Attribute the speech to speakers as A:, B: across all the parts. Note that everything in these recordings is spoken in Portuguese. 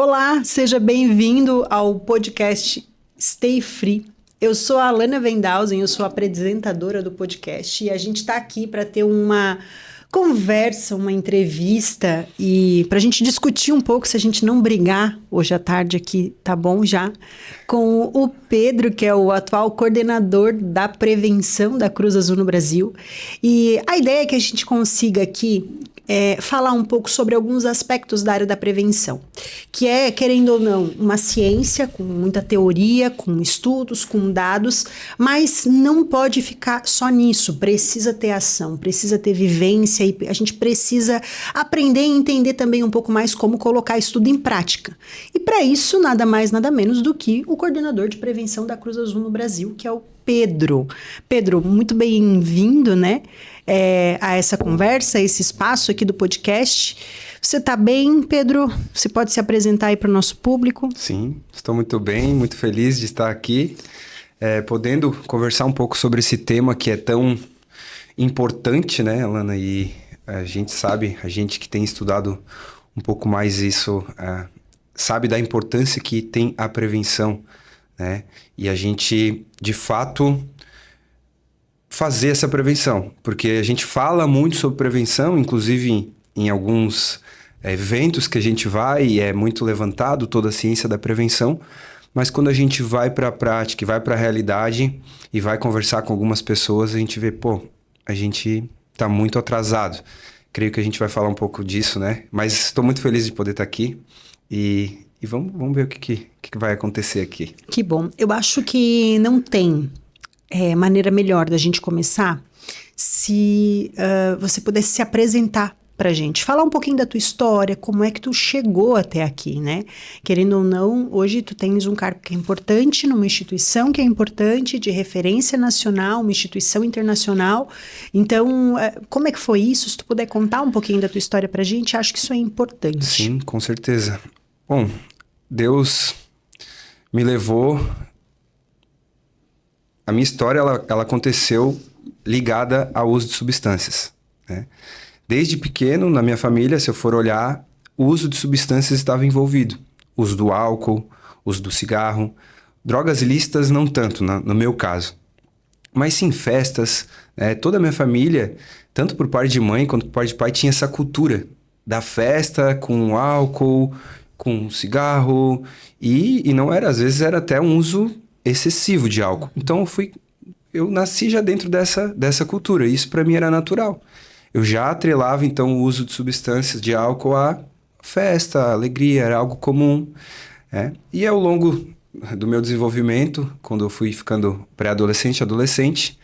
A: Olá, seja bem-vindo ao podcast Stay Free. Eu sou a Alana Wendhausen, eu sou a apresentadora do podcast e a gente está aqui para ter uma conversa, uma entrevista e para a gente discutir um pouco, se a gente não brigar hoje à tarde aqui, tá bom já, com o Pedro, que é o atual coordenador da prevenção da Cruz Azul no Brasil. E a ideia é que a gente consiga aqui falar um pouco sobre alguns aspectos da área da prevenção, que é, querendo ou não, uma ciência com muita teoria, com estudos, com dados, mas não pode ficar só nisso, precisa ter ação, precisa ter vivência e a gente precisa aprender e entender também um pouco mais como colocar isso tudo em prática. E para isso, nada mais, nada menos do que o coordenador de prevenção da Cruz Azul no Brasil, que é o Pedro. Pedro, muito bem-vindo, né? A essa conversa, a esse espaço aqui do podcast. Você está bem, Pedro? Você pode se apresentar aí para o nosso público?
B: Sim, estou muito bem, muito feliz de estar aqui, podendo conversar um pouco sobre esse tema que é tão importante, né, Alana? E a gente sabe, a gente que tem estudado um pouco mais isso, sabe da importância que tem a prevenção, né? E a gente, de fato, fazer essa prevenção, porque a gente fala muito sobre prevenção, inclusive em alguns eventos que a gente vai e é muito levantado toda a ciência da prevenção, mas quando a gente vai para a prática, vai para a realidade e vai conversar com algumas pessoas, a gente vê, a gente está muito atrasado. Creio que a gente vai falar um pouco disso, né? Mas estou muito feliz de poder estar aqui e vamos ver o que vai acontecer aqui.
A: Que bom. Eu acho que não tem maneira melhor da gente começar se você pudesse se apresentar pra gente, falar um pouquinho da tua história, como é que tu chegou até aqui, né? Querendo ou não, hoje tu tens um cargo que é importante numa instituição que é importante, de referência nacional, uma instituição internacional. Então, como é que foi isso? Se tu puder contar um pouquinho da tua história pra gente, acho que isso é importante.
B: Sim, com certeza. Bom, Deus me levou... A minha história, ela aconteceu ligada ao uso de substâncias, né? Desde pequeno, na minha família, se eu for olhar, o uso de substâncias estava envolvido. O uso do álcool, o uso do cigarro. Drogas ilícitas não tanto, no meu caso. Mas sim, festas. Toda a minha família, tanto por parte de mãe quanto por parte de pai, tinha essa cultura da festa com álcool, com cigarro. E não era, às vezes era até um uso excessivo de álcool. Então eu nasci já dentro dessa cultura, e isso para mim era natural. Eu já atrelava então o uso de substâncias de álcool à festa, à alegria, era algo comum, né? E ao longo do meu desenvolvimento, quando eu fui ficando pré-adolescente, adolescente,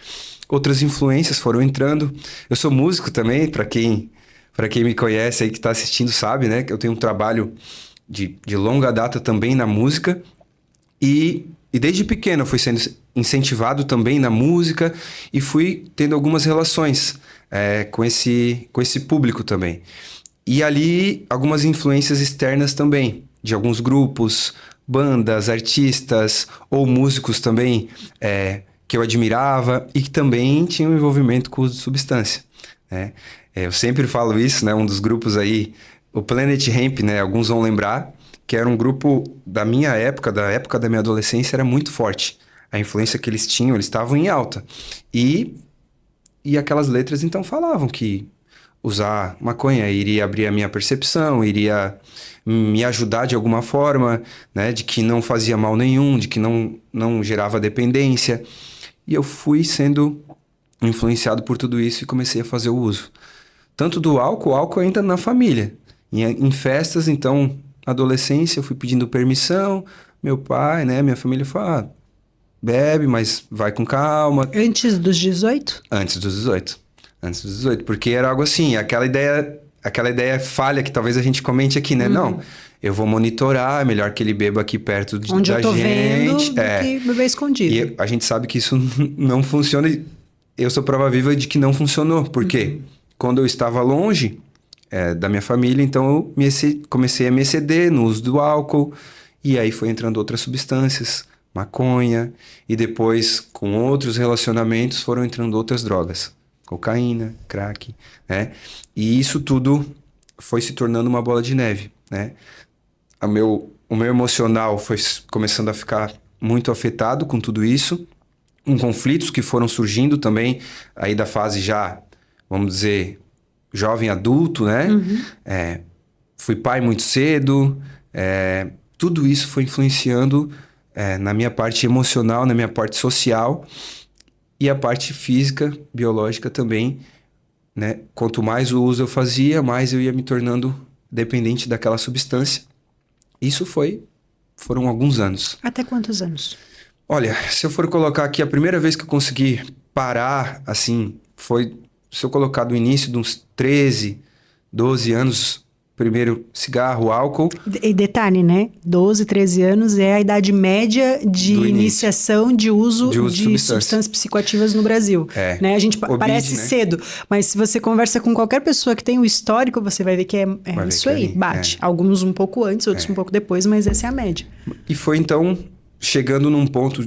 B: outras influências foram entrando. Eu sou músico também, para quem me conhece aí que está assistindo sabe, né, que eu tenho um trabalho de longa data também na música. E desde pequeno eu fui sendo incentivado também na música e fui tendo algumas relações com esse público também. E ali algumas influências externas também, de alguns grupos, bandas, artistas ou músicos também que eu admirava e que também tinham envolvimento com o uso de substância, né? Eu sempre falo isso, né? Um dos grupos aí, o Planet Hemp, né? Alguns vão lembrar, que era um grupo da minha época, da época da minha adolescência, era muito forte. A influência que eles tinham, eles estavam em alta. E aquelas letras, então, falavam que usar maconha iria abrir a minha percepção, iria me ajudar de alguma forma, né? De que não fazia mal nenhum, de que não gerava dependência. E eu fui sendo influenciado por tudo isso e comecei a fazer o uso. Tanto do álcool ainda na família. Em festas, então... adolescência, eu fui pedindo permissão, meu pai, né, minha família falou, bebe, mas vai com calma.
A: Antes dos 18?
B: Antes dos 18, porque era algo assim, aquela ideia falha que talvez a gente comente aqui, né? Não, eu vou monitorar, é melhor que ele beba aqui perto da gente.
A: Onde eu tô vendo do que beber escondido.
B: E a gente sabe que isso não funciona, e eu sou prova viva de que não funcionou, porque quando eu estava longe... da minha família, então eu comecei a me exceder no uso do álcool, e aí foi entrando outras substâncias, maconha, e depois com outros relacionamentos foram entrando outras drogas, cocaína, crack, né? E isso tudo foi se tornando uma bola de neve, né? o meu emocional foi começando a ficar muito afetado com tudo isso. Conflitos que foram surgindo também, aí da fase já, vamos dizer, jovem adulto, né? Fui pai muito cedo, tudo isso foi influenciando na minha parte emocional, na minha parte social e a parte física, biológica também, né? Quanto mais o uso eu fazia, mais eu ia me tornando dependente daquela substância. Isso foram alguns anos.
A: Até quantos anos?
B: Olha, se eu for colocar aqui, a primeira vez que eu consegui parar, assim, foi... Se eu colocar do início de uns 13, 12 anos, primeiro cigarro, álcool...
A: E detalhe, né? 12, 13 anos é a idade média de iniciação de uso de substâncias psicoativas no Brasil. Né? A gente parece cedo, mas se você conversa com qualquer pessoa que tem o histórico, você vai ver que é isso aí, bate. Alguns um pouco antes, outros um pouco depois, mas essa é a média.
B: E foi então... chegando num ponto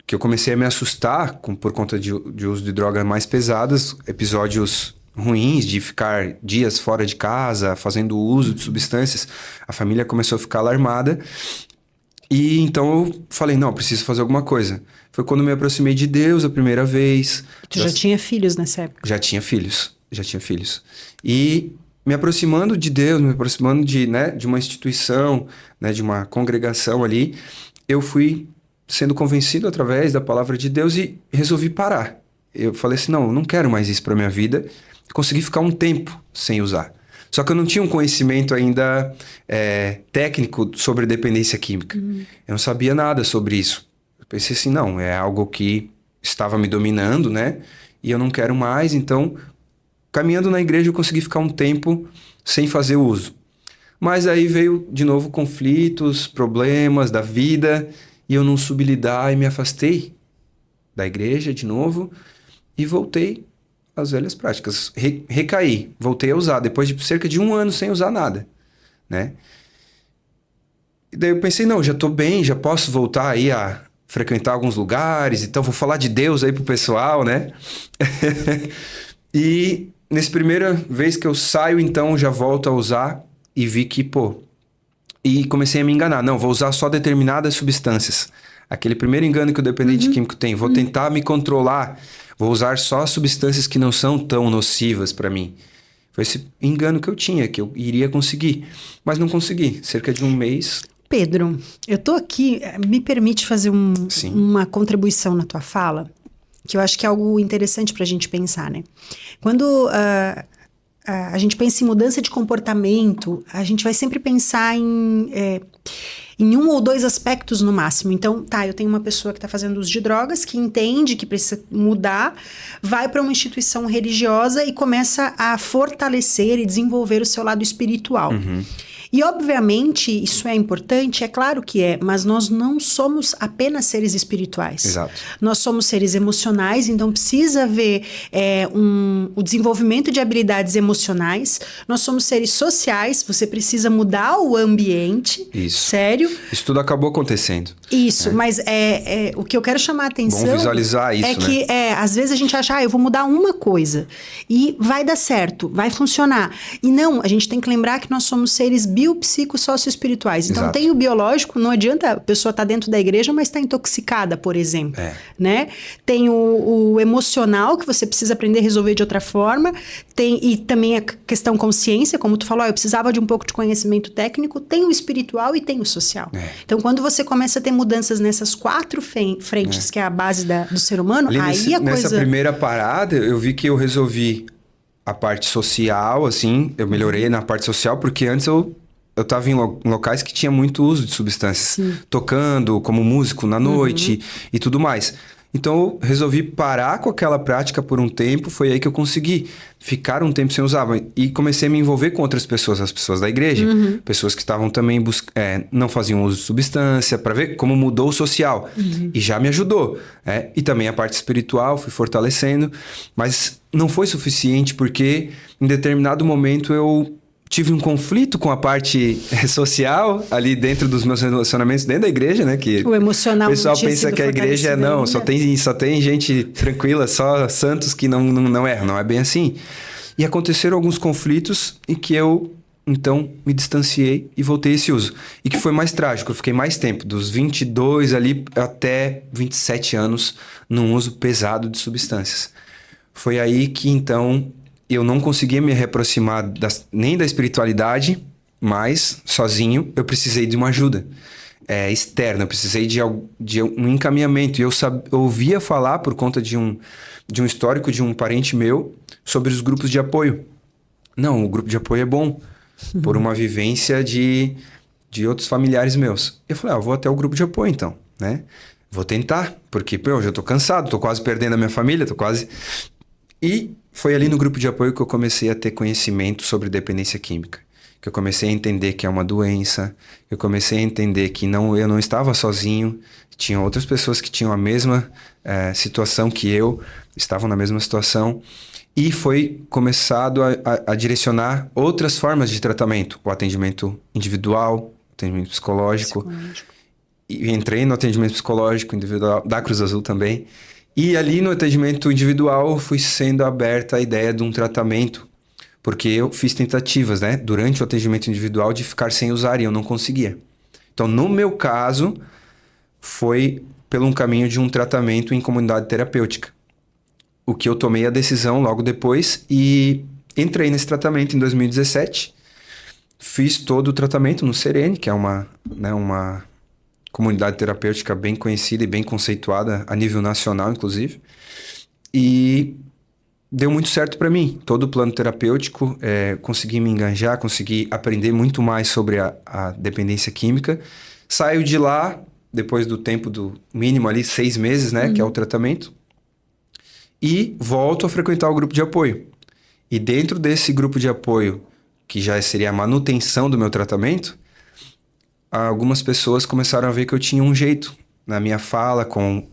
B: que eu comecei a me assustar por conta de uso de drogas mais pesadas, episódios ruins de ficar dias fora de casa, fazendo uso de substâncias, a família começou a ficar alarmada. E então eu falei, não, preciso fazer alguma coisa. Foi quando me aproximei de Deus a primeira vez.
A: Tu já tinha filhos nessa época?
B: Já tinha filhos. E... me aproximando de Deus, me aproximando de uma instituição, né, de uma congregação ali, eu fui sendo convencido através da palavra de Deus e resolvi parar. Eu falei assim, não, eu não quero mais isso para minha vida. Consegui ficar um tempo sem usar. Só que eu não tinha um conhecimento ainda técnico sobre dependência química. Eu não sabia nada sobre isso. Eu pensei assim, não, é algo que estava me dominando, né? E eu não quero mais, então... Caminhando na igreja, eu consegui ficar um tempo sem fazer uso. Mas aí veio, de novo, conflitos, problemas da vida, e eu não soube lidar e me afastei da igreja de novo e voltei às velhas práticas. Recaí, voltei a usar, depois de cerca de 1 ano sem usar nada, né? E daí eu pensei, não, já tô bem, já posso voltar aí a frequentar alguns lugares, então vou falar de Deus aí pro pessoal, né? E... nessa primeira vez que eu saio, então, já volto a usar e vi que, E comecei a me enganar. Não, vou usar só determinadas substâncias. Aquele primeiro engano que o dependente químico tem. Vou tentar me controlar. Vou usar só substâncias que não são tão nocivas para mim. Foi esse engano que eu tinha, que eu iria conseguir. Mas não consegui. Cerca de 1 mês...
A: Pedro, eu tô aqui... Me permite fazer uma contribuição na tua fala? Que eu acho que é algo interessante para a gente pensar, né? Quando a gente pensa em mudança de comportamento, a gente vai sempre pensar em 1 ou 2 aspectos no máximo. Então, eu tenho uma pessoa que está fazendo uso de drogas, que entende que precisa mudar, vai para uma instituição religiosa e começa a fortalecer e desenvolver o seu lado espiritual. E, obviamente, isso é importante, é claro que é, mas nós não somos apenas seres espirituais.
B: Exato.
A: Nós somos seres emocionais, então precisa haver o desenvolvimento de habilidades emocionais. Nós somos seres sociais, você precisa mudar o ambiente.
B: Isso.
A: Sério.
B: Isso tudo acabou acontecendo.
A: Isso, mas o que eu quero chamar a atenção...
B: Bom visualizar isso,
A: é que, às vezes a gente acha, eu vou mudar uma coisa e vai dar certo, vai funcionar. E não, a gente tem que lembrar que nós somos seres biopsico-socioespirituais. Então,
B: Exato.
A: tem o biológico, não adianta a pessoa estar dentro da igreja, mas está intoxicada, por exemplo. Né? Tem o emocional, que você precisa aprender a resolver de outra forma. E também a questão consciência, como tu falou, eu precisava de um pouco de conhecimento técnico. Tem o espiritual e tem o social. Então, quando você começa a ter mudanças nessas 4 frentes, que é a base do ser humano, aí a coisa...
B: Nessa primeira parada, eu vi que eu resolvi a parte social, assim, eu melhorei na parte social, porque antes eu estava em locais que tinha muito uso de substâncias. Tocando como músico na noite e tudo mais. Então, eu resolvi parar com aquela prática por um tempo. Foi aí que eu consegui ficar um tempo sem usar. E comecei a me envolver com outras pessoas, as pessoas da igreja. Pessoas que estavam também não faziam uso de substância, para ver como mudou o social. E já me ajudou. E também a parte espiritual, fui fortalecendo. Mas não foi suficiente, porque em determinado momento eu tive um conflito com a parte social ali dentro dos meus relacionamentos dentro da igreja, né? Que
A: o emocional.
B: O pessoal pensa que a igreja só tem gente tranquila, só santos que não erram. Não é bem assim. E aconteceram alguns conflitos em que eu Então, me distanciei e voltei a esse uso. E que foi mais trágico, eu fiquei mais tempo, dos 22 ali até 27 anos, num uso pesado de substâncias. Foi aí que, então, eu não conseguia me reaproximar nem da espiritualidade, mas, sozinho, eu precisei de uma ajuda externa, eu precisei de um encaminhamento. E eu ouvia falar, por conta de um histórico de um parente meu, sobre os grupos de apoio. Não, o grupo de apoio é bom. Por uma vivência de outros familiares meus. Eu falei, eu vou até o grupo de apoio então, né? Vou tentar, porque, eu já tô cansado, tô quase perdendo a minha família, tô quase... E foi ali no grupo de apoio que eu comecei a ter conhecimento sobre dependência química. Que eu comecei a entender que é uma doença, eu comecei a entender que eu não estava sozinho, tinha outras pessoas que tinham a mesma situação que eu, estavam na mesma situação. E foi começado a direcionar outras formas de tratamento. O atendimento individual, o atendimento psicológico. E entrei no atendimento psicológico individual, da Cruz Azul também. E ali no atendimento individual fui sendo aberta a ideia de um tratamento. Porque eu fiz tentativas, né? Durante o atendimento individual de ficar sem usar e eu não conseguia. Então, no meu caso, foi pelo um caminho de um tratamento em comunidade terapêutica. O que eu tomei a decisão logo depois e entrei nesse tratamento em 2017. Fiz todo o tratamento no Serene, que é uma comunidade terapêutica bem conhecida e bem conceituada a nível nacional, inclusive. E deu muito certo para mim. Todo o plano terapêutico, consegui me enganjar, consegui aprender muito mais sobre a dependência química. Saio de lá, depois do tempo do mínimo ali, 6 meses, né, que é o tratamento. E volto a frequentar o grupo de apoio. E dentro desse grupo de apoio, que já seria a manutenção do meu tratamento, algumas pessoas começaram a ver que eu tinha um jeito na minha fala com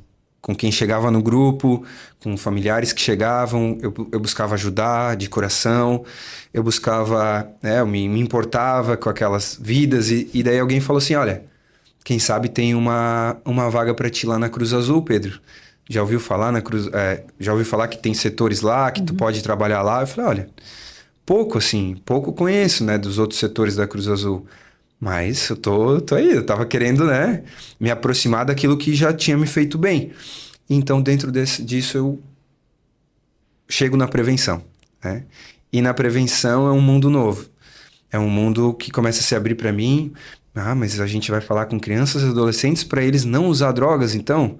B: quem chegava no grupo, com familiares que chegavam. Eu buscava ajudar de coração, eu buscava, eu me importava com aquelas vidas. E daí alguém falou assim, olha, quem sabe tem uma vaga para ti lá na Cruz Azul, Pedro. Já ouviu falar já ouviu falar que tem setores lá, que tu pode trabalhar lá? Eu falei, olha, pouco conheço, né, dos outros setores da Cruz Azul. Mas eu tô aí, eu tava querendo, né, me aproximar daquilo que já tinha me feito bem. Então, dentro disso, eu chego na prevenção, né? E na prevenção é um mundo novo. É um mundo que começa a se abrir para mim. Mas a gente vai falar com crianças e adolescentes para eles não usar drogas, então...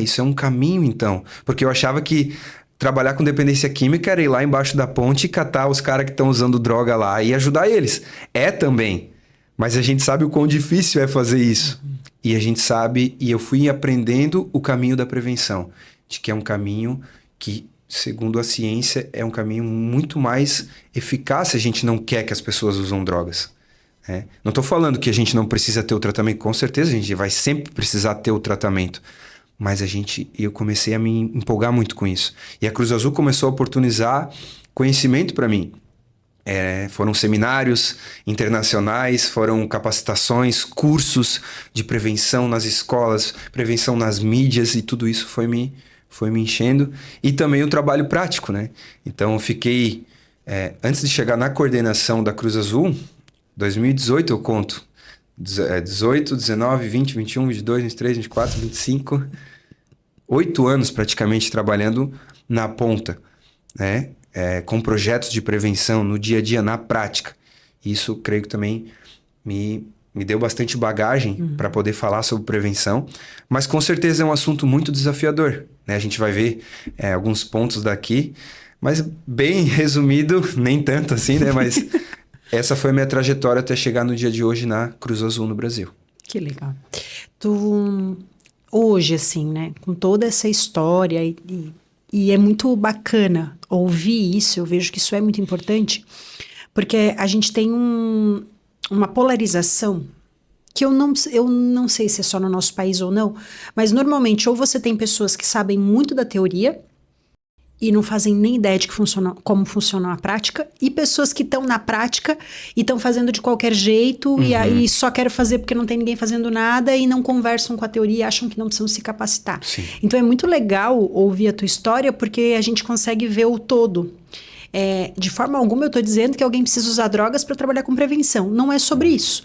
B: isso é um caminho, então. Porque eu achava que trabalhar com dependência química era ir lá embaixo da ponte e catar os caras que estão usando droga lá e ajudar eles. É também. Mas a gente sabe o quão difícil é fazer isso. E a gente sabe, e eu fui aprendendo o caminho da prevenção. De que é um caminho que, segundo a ciência, é um caminho muito mais eficaz se a gente não quer que as pessoas usem drogas. Não estou falando que a gente não precisa ter o tratamento. Com certeza a gente vai sempre precisar ter o tratamento. Mas eu comecei a me empolgar muito com isso. E a Cruz Azul começou a oportunizar conhecimento para mim. Foram seminários internacionais, foram capacitações, cursos de prevenção nas escolas, prevenção nas mídias, e tudo isso foi me enchendo. E também o trabalho prático, né? Então eu fiquei... antes de chegar na coordenação da Cruz Azul, 2018 eu conto, 18, 19, 20, 21, 22, 23, 24, 25... 8 anos praticamente trabalhando na ponta, né? Com projetos de prevenção no dia a dia, na prática. Isso, creio que também me deu bastante bagagem para poder falar sobre prevenção, mas com certeza é um assunto muito desafiador, né? A gente vai ver alguns pontos daqui, mas bem resumido, nem tanto assim, né? Mas essa foi a minha trajetória até chegar no dia de hoje na Cruz Azul no Brasil.
A: Que legal. Hoje, assim, né, com toda essa história, e é muito bacana ouvir isso, eu vejo que isso é muito importante, porque a gente tem uma polarização que eu não sei se é só no nosso país ou não, mas normalmente ou você tem pessoas que sabem muito da teoria e não fazem nem ideia de como funciona a prática, e pessoas que estão na prática e estão fazendo de qualquer jeito, e aí só quero fazer porque não tem ninguém fazendo nada, e não conversam com a teoria e acham que não precisam se capacitar.
B: Sim.
A: Então é muito legal ouvir a tua história, porque a gente consegue ver o todo. De forma alguma eu estou dizendo que alguém precisa usar drogas para trabalhar com prevenção. Não é sobre isso.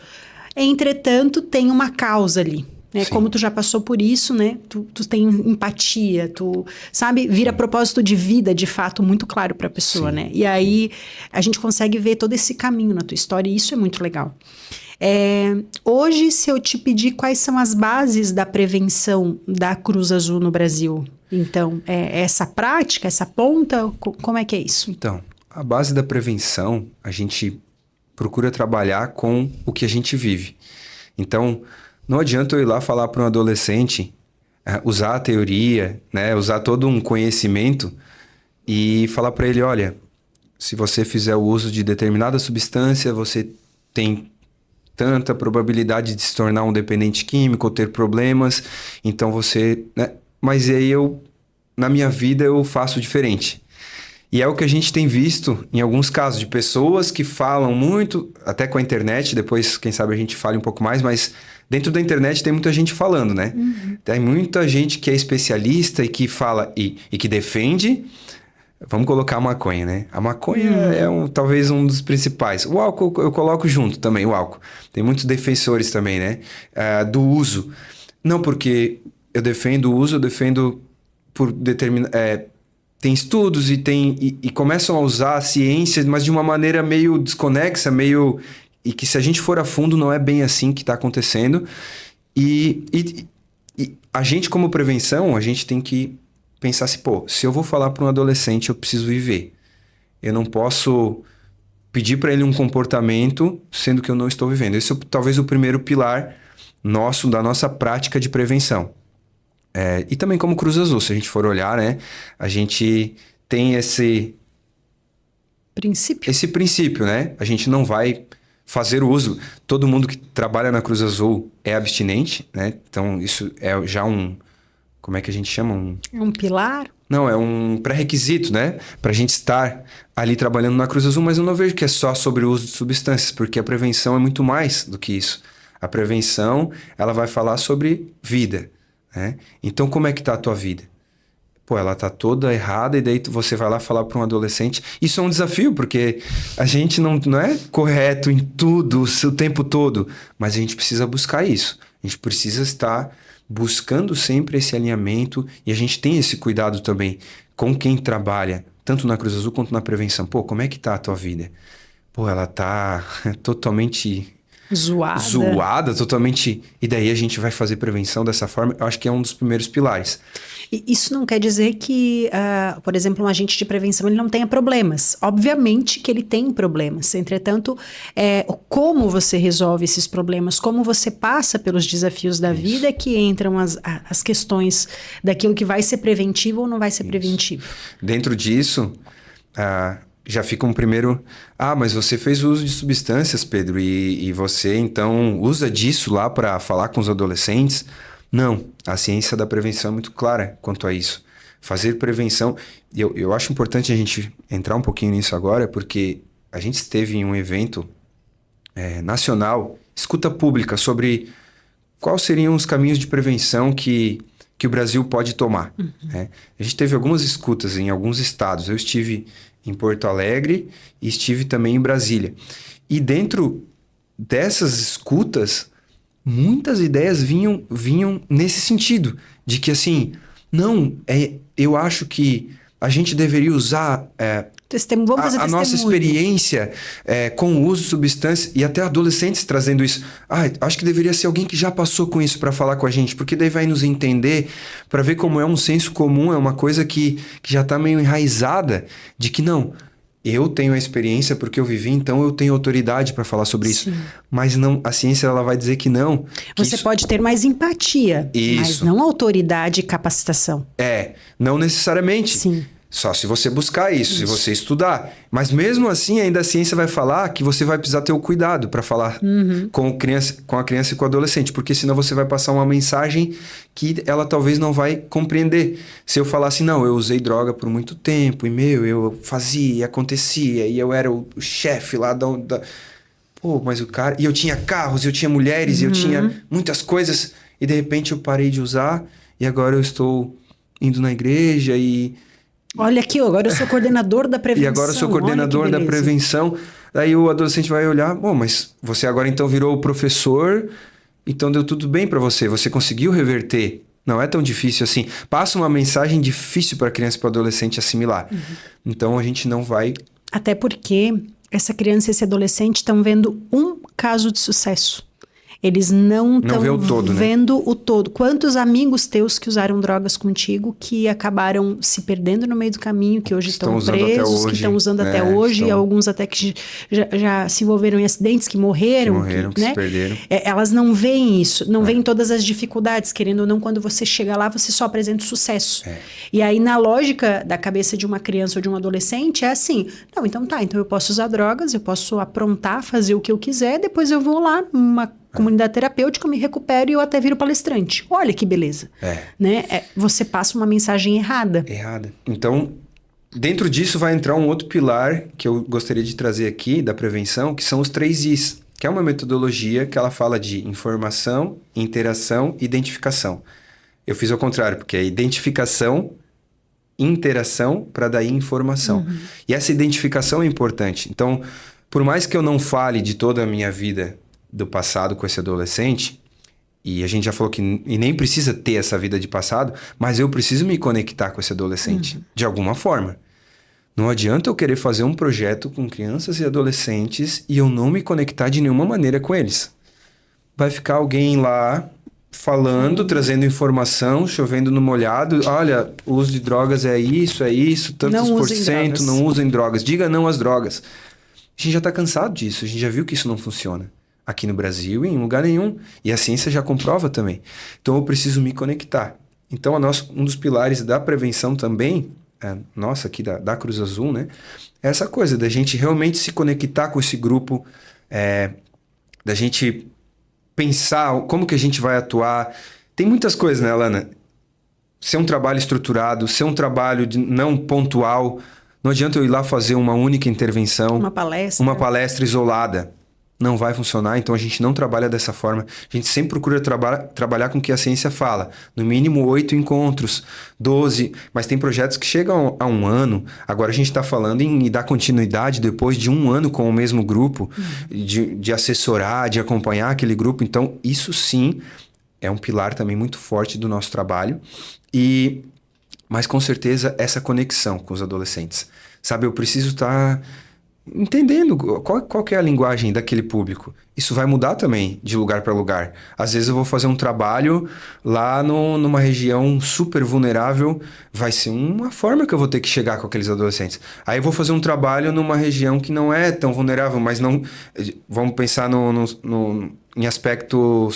A: Entretanto, tem uma causa ali. Né? Como tu já passou por isso, né? Tu tem empatia, tu, sabe? Vira propósito de vida, de fato, muito claro para a pessoa,
B: Sim.
A: né? E aí, a gente consegue ver todo esse caminho na tua história e isso é muito legal. Hoje, se eu te pedir quais são as bases da prevenção da Cruz Azul no Brasil, então, essa prática, essa ponta, como é que é isso?
B: Então, a base da prevenção, a gente procura trabalhar com o que a gente vive. Então, não adianta eu ir lá falar para um adolescente, usar a teoria, né, usar todo um conhecimento e falar para ele, olha, se você fizer o uso de determinada substância, você tem tanta probabilidade de se tornar um dependente químico ou ter problemas, então você... né? Mas aí na minha vida, eu faço diferente. E é o que a gente tem visto em alguns casos de pessoas que falam muito, até com a internet, depois, quem sabe, a gente fale um pouco mais, mas dentro da internet tem muita gente falando, né? Uhum. Tem muita gente que é especialista e que fala e que defende. Vamos colocar a maconha, né? A maconha é talvez um dos principais. O álcool eu coloco junto também, o álcool. Tem muitos defensores também, né? Do uso. Não porque eu defendo o uso, eu defendo por determinar... tem estudos e começam a usar a ciência, mas de uma maneira meio desconexa, e que se a gente for a fundo não é bem assim que está acontecendo. E a gente, como prevenção, a gente tem que pensar assim, se eu vou falar para um adolescente, eu preciso viver. Eu não posso pedir para ele um comportamento, sendo que eu não estou vivendo. Esse é talvez o primeiro pilar da nossa prática de prevenção. E também como Cruz Azul, se a gente for olhar, né? A gente tem esse princípio, né? A gente não vai fazer o uso. Todo mundo que trabalha na Cruz Azul é abstinente, né? Então, isso é já como é que a gente chama?
A: É um pilar?
B: Não, é um pré-requisito, né? Pra gente estar ali trabalhando na Cruz Azul, mas eu não vejo que é só sobre o uso de substâncias, porque a prevenção é muito mais do que isso. A prevenção, ela vai falar sobre vida. Né? Então, como é que tá a tua vida? Ela tá toda errada e daí você vai lá falar para um adolescente. Isso é um desafio, porque a gente não é correto em tudo o tempo todo, mas a gente precisa buscar isso. A gente precisa estar buscando sempre esse alinhamento e a gente tem esse cuidado também com quem trabalha, tanto na Cruz Azul quanto na prevenção. Como é que tá a tua vida? Ela tá totalmente... Zoada, totalmente. E daí a gente vai fazer prevenção dessa forma. Eu acho que é um dos primeiros pilares.
A: E isso não quer dizer que, por exemplo, um agente de prevenção ele não tenha problemas. Obviamente que ele tem problemas. Entretanto, como você resolve esses problemas, como você passa pelos desafios da vida é que entram as questões daquilo que vai ser preventivo ou não vai ser preventivo.
B: Dentro disso... já fica um primeiro... mas você fez uso de substâncias, Pedro, e você, então, usa disso lá para falar com os adolescentes? Não, a ciência da prevenção é muito clara quanto a isso. Fazer prevenção... Eu acho importante a gente entrar um pouquinho nisso agora, porque a gente esteve em um evento nacional, escuta pública, sobre quais seriam os caminhos de prevenção que o Brasil pode tomar. Uhum. Né? A gente teve algumas escutas em alguns estados. Eu estive em Porto Alegre e estive também em Brasília. E dentro dessas escutas, muitas ideias vinham nesse sentido, de que assim, eu acho que a gente deveria usar a nossa experiência com o uso de substâncias, e até adolescentes trazendo isso. Acho que deveria ser alguém que já passou com isso para falar com a gente, porque daí vai nos entender, para ver como é um senso comum, é uma coisa que já está meio enraizada, de que não, eu tenho a experiência porque eu vivi, então eu tenho autoridade para falar sobre isso. Mas não, a ciência ela vai dizer que não.
A: Você pode ter mais empatia, mas não autoridade e capacitação.
B: Não necessariamente.
A: Sim.
B: Só se você buscar isso, se você estudar. Mas mesmo assim, ainda a ciência vai falar que você vai precisar ter o cuidado para falar com a criança e com o adolescente. Porque senão você vai passar uma mensagem que ela talvez não vai compreender. Se eu falar assim, não, eu usei droga por muito tempo, e eu fazia, e acontecia, e eu era o chefe lá mas o cara... E eu tinha carros, eu tinha mulheres, e eu tinha muitas coisas. E de repente eu parei de usar, e agora eu estou indo na igreja
A: Olha aqui, agora eu sou coordenador da prevenção.
B: E agora eu sou coordenador da prevenção. Aí o adolescente vai olhar, bom, mas você agora então virou o professor, então deu tudo bem para você, você conseguiu reverter. Não é tão difícil assim. Passa uma mensagem difícil para a criança e para o adolescente assimilar. Então a gente não vai...
A: Até porque essa criança e esse adolescente estão vendo um caso de sucesso. Eles não estão vendo, né, o todo. Quantos amigos teus que usaram drogas contigo que acabaram se perdendo no meio do caminho, que hoje estão presos, que estão usando até hoje, e alguns até que já se envolveram em acidentes, que morreram,
B: que se perderam.
A: Elas não veem isso, não veem todas as dificuldades, querendo ou não, quando você chega lá, você só apresenta o sucesso. E aí, na lógica da cabeça de uma criança ou de um adolescente, é assim, não, então eu posso usar drogas, eu posso aprontar, fazer o que eu quiser, depois eu vou lá numa comunidade terapêutica, eu me recupero e eu até viro palestrante. Olha que beleza. Né? Você passa uma mensagem errada.
B: Então, dentro disso vai entrar um outro pilar que eu gostaria de trazer aqui, da prevenção, que são os 3 Is, que é uma metodologia que ela fala de informação, interação e identificação. Eu fiz ao contrário, porque é identificação, interação, para daí informação. E essa identificação é importante. Então, por mais que eu não fale de toda a minha vida do passado com esse adolescente, e a gente já falou que e nem precisa ter essa vida de passado, mas eu preciso me conectar com esse adolescente, de alguma forma. Não adianta eu querer fazer um projeto com crianças e adolescentes e eu não me conectar de nenhuma maneira com eles. Vai ficar alguém lá falando, trazendo informação, chovendo no molhado. Olha, o uso de drogas é isso, tantos por cento, não usem drogas. Diga não às drogas. A gente já está cansado disso, a gente já viu que isso não funciona. Aqui no Brasil e em lugar nenhum. E a ciência já comprova também. Então eu preciso me conectar. Então um dos pilares da prevenção também, nossa, aqui da Cruz Azul, né? É essa coisa da gente realmente se conectar com esse grupo, da gente pensar como que a gente vai atuar. Tem muitas coisas, né, Alana? Ser um trabalho estruturado, ser um trabalho não pontual. Não adianta eu ir lá fazer uma única intervenção. Uma palestra isolada. Não vai funcionar, então a gente não trabalha dessa forma. A gente sempre procura trabalhar com o que a ciência fala. No mínimo 8 encontros, 12, mas tem projetos que chegam a 1 ano. Agora a gente está falando em dar continuidade depois de 1 ano com o mesmo grupo, de assessorar, de acompanhar aquele grupo. Então isso sim é um pilar também muito forte do nosso trabalho. Mas com certeza essa conexão com os adolescentes. Sabe, eu preciso estar... entendendo qual que é a linguagem daquele público. Isso vai mudar também de lugar para lugar. Às vezes eu vou fazer um trabalho lá numa região super vulnerável, vai ser uma forma que eu vou ter que chegar com aqueles adolescentes. Aí eu vou fazer um trabalho numa região que não é tão vulnerável, mas não... Vamos pensar em aspecto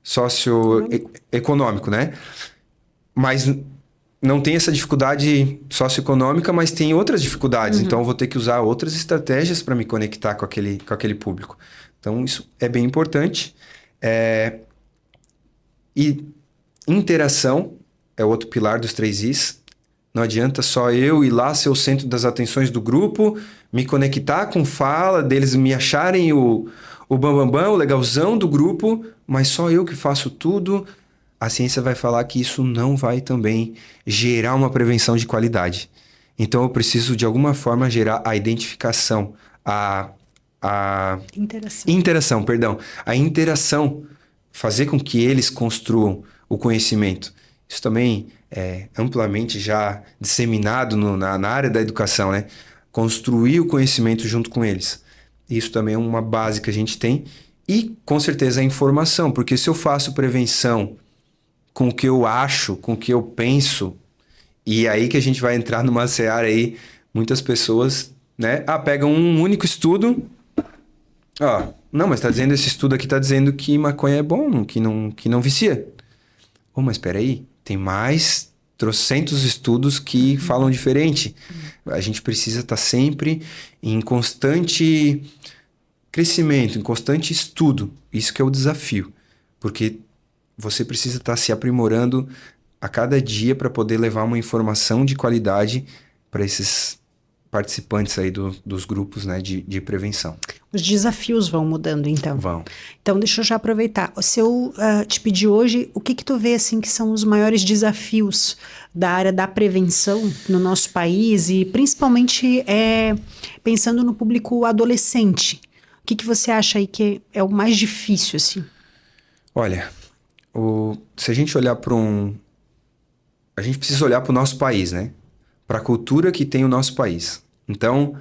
B: socioeconômico, né? Mas... não tem essa dificuldade socioeconômica, mas tem outras dificuldades. Então, eu vou ter que usar outras estratégias para me conectar com aquele público. Então, isso é bem importante. E interação é outro pilar dos 3 Is. Não adianta só eu ir lá ser o centro das atenções do grupo, me conectar com fala, deles me acharem o bambambam, o legalzão do grupo, mas só eu que faço tudo... A ciência vai falar que isso não vai também gerar uma prevenção de qualidade. Então, eu preciso, de alguma forma, gerar a identificação, a interação, a interação, fazer com que eles construam o conhecimento. Isso também é amplamente já disseminado na área da educação, né? Construir o conhecimento junto com eles. Isso também é uma base que a gente tem. E, com certeza, a informação, porque se eu faço prevenção com o que eu acho, com o que eu penso, e aí que a gente vai entrar numa seara aí, muitas pessoas, né? Pegam um único estudo, não, mas tá dizendo, esse estudo aqui tá dizendo que maconha é bom, que não vicia. Mas espera aí, tem mais trocentos estudos que falam diferente. A gente precisa estar sempre em constante crescimento, em constante estudo. Isso que é o desafio, porque você precisa estar se aprimorando a cada dia para poder levar uma informação de qualidade para esses participantes aí dos grupos, né, de prevenção.
A: Os desafios vão mudando, então.
B: Vão.
A: Então, deixa eu já aproveitar. Se eu te pedir hoje, o que tu vê, assim, que são os maiores desafios da área da prevenção no nosso país e principalmente pensando no público adolescente? O que você acha aí que é o mais difícil, assim?
B: Olha, se a gente olhar a gente precisa olhar para o nosso país, né? Para a cultura que tem o nosso país. Então,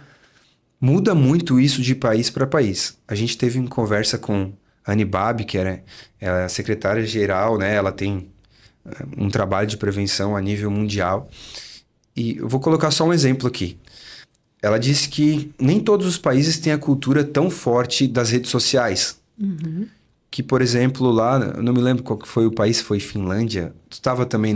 B: muda muito isso de país para país. A gente teve uma conversa com a Anibab, que ela é a secretária-geral, né? Ela tem um trabalho de prevenção a nível mundial. E eu vou colocar só um exemplo aqui. Ela disse que nem todos os países têm a cultura tão forte das redes sociais.
A: Uhum.
B: Que, por exemplo, lá, eu não me lembro qual que foi o país, foi Finlândia. Tu estava também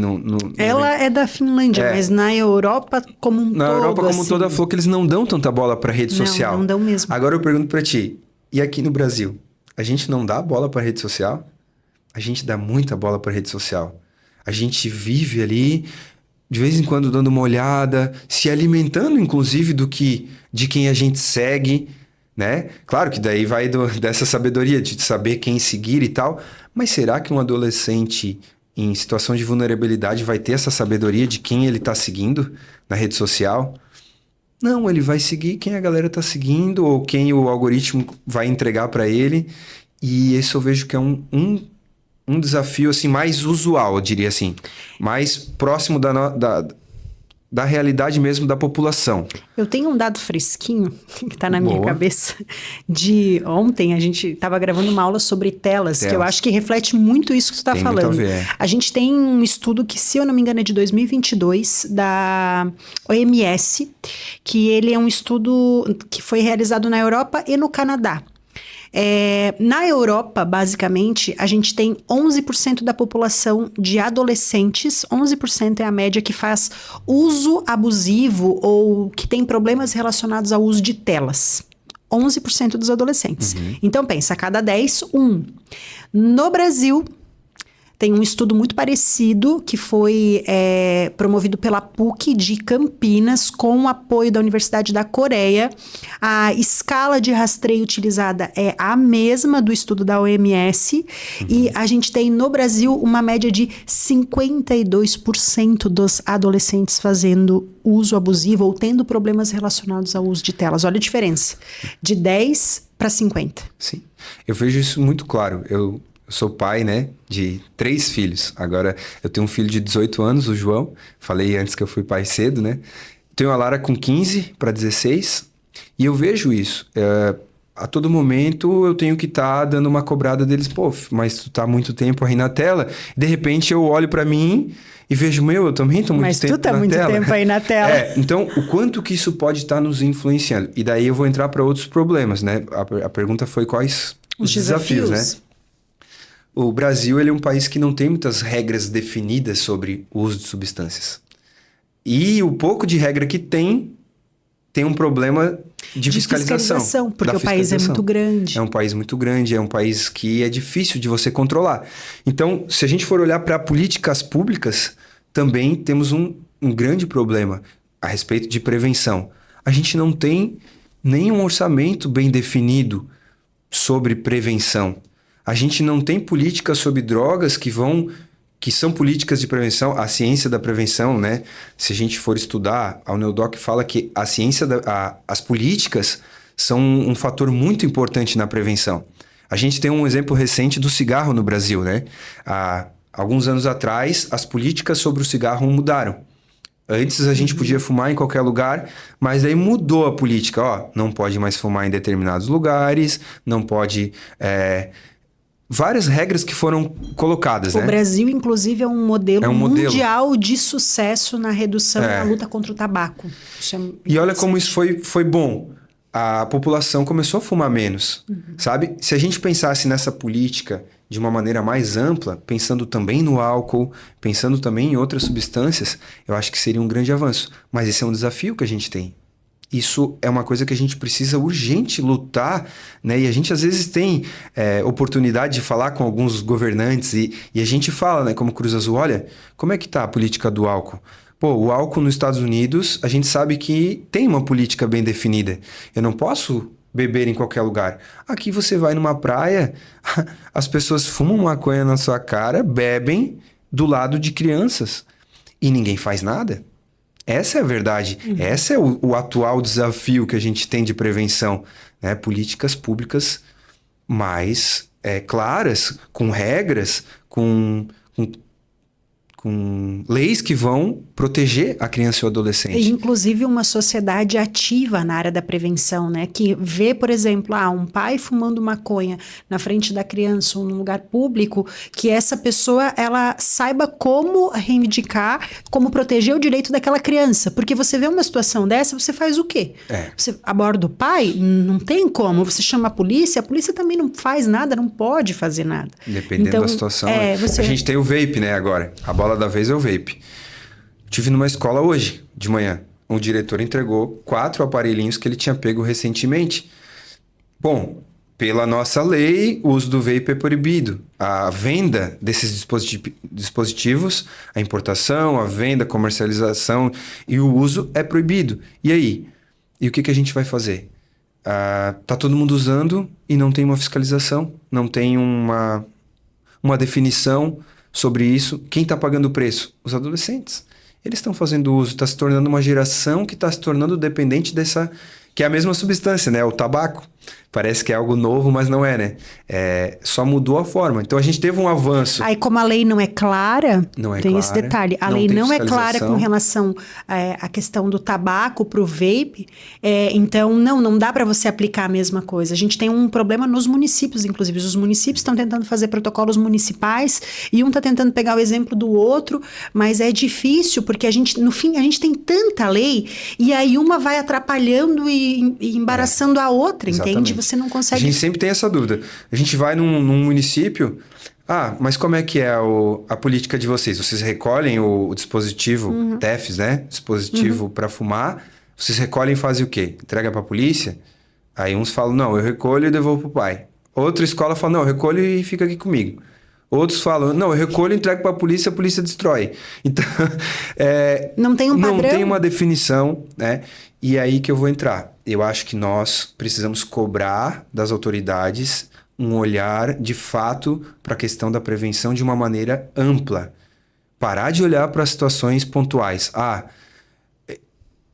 A: Ela é da Finlândia, mas na Europa como um todo,
B: na Europa como um
A: assim,
B: todo, ela falou que eles não dão tanta bola para rede social.
A: Não dão mesmo.
B: Agora eu pergunto para ti, e aqui no Brasil, a gente não dá bola para rede social? A gente dá muita bola para rede social. A gente vive ali, de vez em quando dando uma olhada, se alimentando inclusive de quem a gente segue, né? Claro que daí vai dessa sabedoria de saber quem seguir e tal, mas será que um adolescente em situação de vulnerabilidade vai ter essa sabedoria de quem ele está seguindo na rede social? Não, ele vai seguir quem a galera está seguindo ou quem o algoritmo vai entregar para ele, e esse eu vejo que é um desafio assim, mais usual, eu diria assim, mais próximo da realidade mesmo da população.
A: Eu tenho um dado fresquinho que está na minha
B: Boa.
A: cabeça de ontem. A gente estava gravando uma aula sobre telas, que eu acho que reflete muito isso que tu está falando.
B: Muito a ver.
A: A gente tem um estudo que, se eu não me engano, é de 2022, da OMS, que ele é um estudo que foi realizado na Europa e no Canadá. Na Europa, basicamente, a gente tem 11% da população de adolescentes, 11% é a média que faz uso abusivo ou que tem problemas relacionados ao uso de telas. 11% dos adolescentes. Então, pensa, a cada 10, 1. No Brasil, tem um estudo muito parecido que foi promovido pela PUC de Campinas com o apoio da Universidade da Coreia. A escala de rastreio utilizada é a mesma do estudo da OMS e a gente tem no Brasil uma média de 52% dos adolescentes fazendo uso abusivo ou tendo problemas relacionados ao uso de telas. Olha a diferença, de 10 para 50.
B: Sim, eu vejo isso muito claro. Eu sou pai, né, de 3 filhos. Agora, eu tenho um filho de 18 anos, o João. Falei antes que eu fui pai cedo, né? Tenho a Lara com 15 para 16. E eu vejo isso. A todo momento, eu tenho que estar dando uma cobrada deles. Pô, mas tu tá há muito tempo aí na tela. De repente, eu olho para mim e vejo, eu também tô muito tempo na tela.
A: Mas tu tá muito tempo aí na tela.
B: Então, o quanto que isso pode estar nos influenciando? E daí eu vou entrar para outros problemas, né? A pergunta foi quais os desafios, né? O Brasil, ele é um país que não tem muitas regras definidas sobre o uso de substâncias. E o pouco de regra que tem um problema de fiscalização.
A: Porque o país é muito grande.
B: É um país muito grande, é um país que é difícil de você controlar. Então, se a gente for olhar para políticas públicas, também temos um grande problema a respeito de prevenção. A gente não tem nenhum orçamento bem definido sobre prevenção. A gente não tem políticas sobre drogas que são políticas de prevenção, a ciência da prevenção, né? Se a gente for estudar, a UNEODOC fala que a ciência, as políticas são um fator muito importante na prevenção. A gente tem um exemplo recente do cigarro no Brasil, né? Há alguns anos atrás, as políticas sobre o cigarro mudaram. Antes a gente podia fumar em qualquer lugar, mas aí mudou a política. Não pode mais fumar em determinados lugares, não pode... várias regras que foram colocadas, né?
A: O Brasil, inclusive, é um modelo mundial de sucesso na redução da luta contra o tabaco.
B: E olha como isso foi bom. A população começou a fumar menos, sabe? Se a gente pensasse nessa política de uma maneira mais ampla, pensando também no álcool, pensando também em outras substâncias, eu acho que seria um grande avanço. Mas esse é um desafio que a gente tem. Isso é uma coisa que a gente precisa urgente lutar, né? E a gente às vezes tem oportunidade de falar com alguns governantes e a gente fala, né, como Cruz Azul, olha, como é que tá a política do álcool? Pô, o álcool nos Estados Unidos, a gente sabe que tem uma política bem definida. Eu não posso beber em qualquer lugar. Aqui você vai numa praia, as pessoas fumam maconha na sua cara, bebem do lado de crianças e ninguém faz nada. Essa é a verdade. Esse é o atual desafio que a gente tem de prevenção, né? Políticas públicas mais claras, com regras, com leis que vão proteger a criança e o adolescente.
A: E, inclusive, uma sociedade ativa na área da prevenção, né? Que vê, por exemplo, um pai fumando maconha na frente da criança ou num lugar público, que essa pessoa, ela saiba como reivindicar, como proteger o direito daquela criança. Porque você vê uma situação dessa, você faz o quê? Você aborda o pai? Não tem como. Você chama a polícia também não faz nada, não pode fazer nada.
B: Dependendo da situação. A gente tem o vape, né, agora. A bola da vez é o vape. Tive numa escola hoje, de manhã. Um diretor entregou 4 aparelhinhos que ele tinha pego recentemente. Bom, pela nossa lei, o uso do vape é proibido. A venda desses dispositivos, a importação, a venda, a comercialização e o uso é proibido. E aí? E o que a gente vai fazer? Tá todo mundo usando e não tem uma fiscalização, não tem uma definição sobre isso. Quem está pagando o preço? Os adolescentes. Eles estão fazendo uso, está se tornando uma geração que está se tornando dependente dessa... Que é a mesma substância, né? O tabaco. Parece que é algo novo, mas não é, né? Só mudou a forma. Então, a gente teve um avanço.
A: Aí, como a lei não é clara, tem esse detalhe. A lei não é clara com relação à questão do tabaco para o vape. Então, não dá para você aplicar a mesma coisa. A gente tem um problema nos municípios, inclusive. Os municípios estão tentando fazer protocolos municipais e um está tentando pegar o exemplo do outro, mas é difícil, porque no fim, a gente tem tanta lei e aí uma vai atrapalhando e embaraçando a outra, entende? Você não consegue...
B: A gente sempre tem essa dúvida. A gente vai num município... mas como é que é a política de vocês? Vocês recolhem o dispositivo TEFs, né? Dispositivo para fumar. Vocês recolhem e fazem o quê? Entrega para a polícia? Aí uns falam, não, eu recolho e devolvo pro pai. Outra escola fala, não, eu recolho e fica aqui comigo. Outros falam, não, eu recolho e entrego para a polícia destrói. Então,
A: não tem um padrão?
B: Não tem uma definição, né? E aí que eu vou entrar. Eu acho que nós precisamos cobrar das autoridades um olhar, de fato, para a questão da prevenção de uma maneira ampla. Parar de olhar para situações pontuais.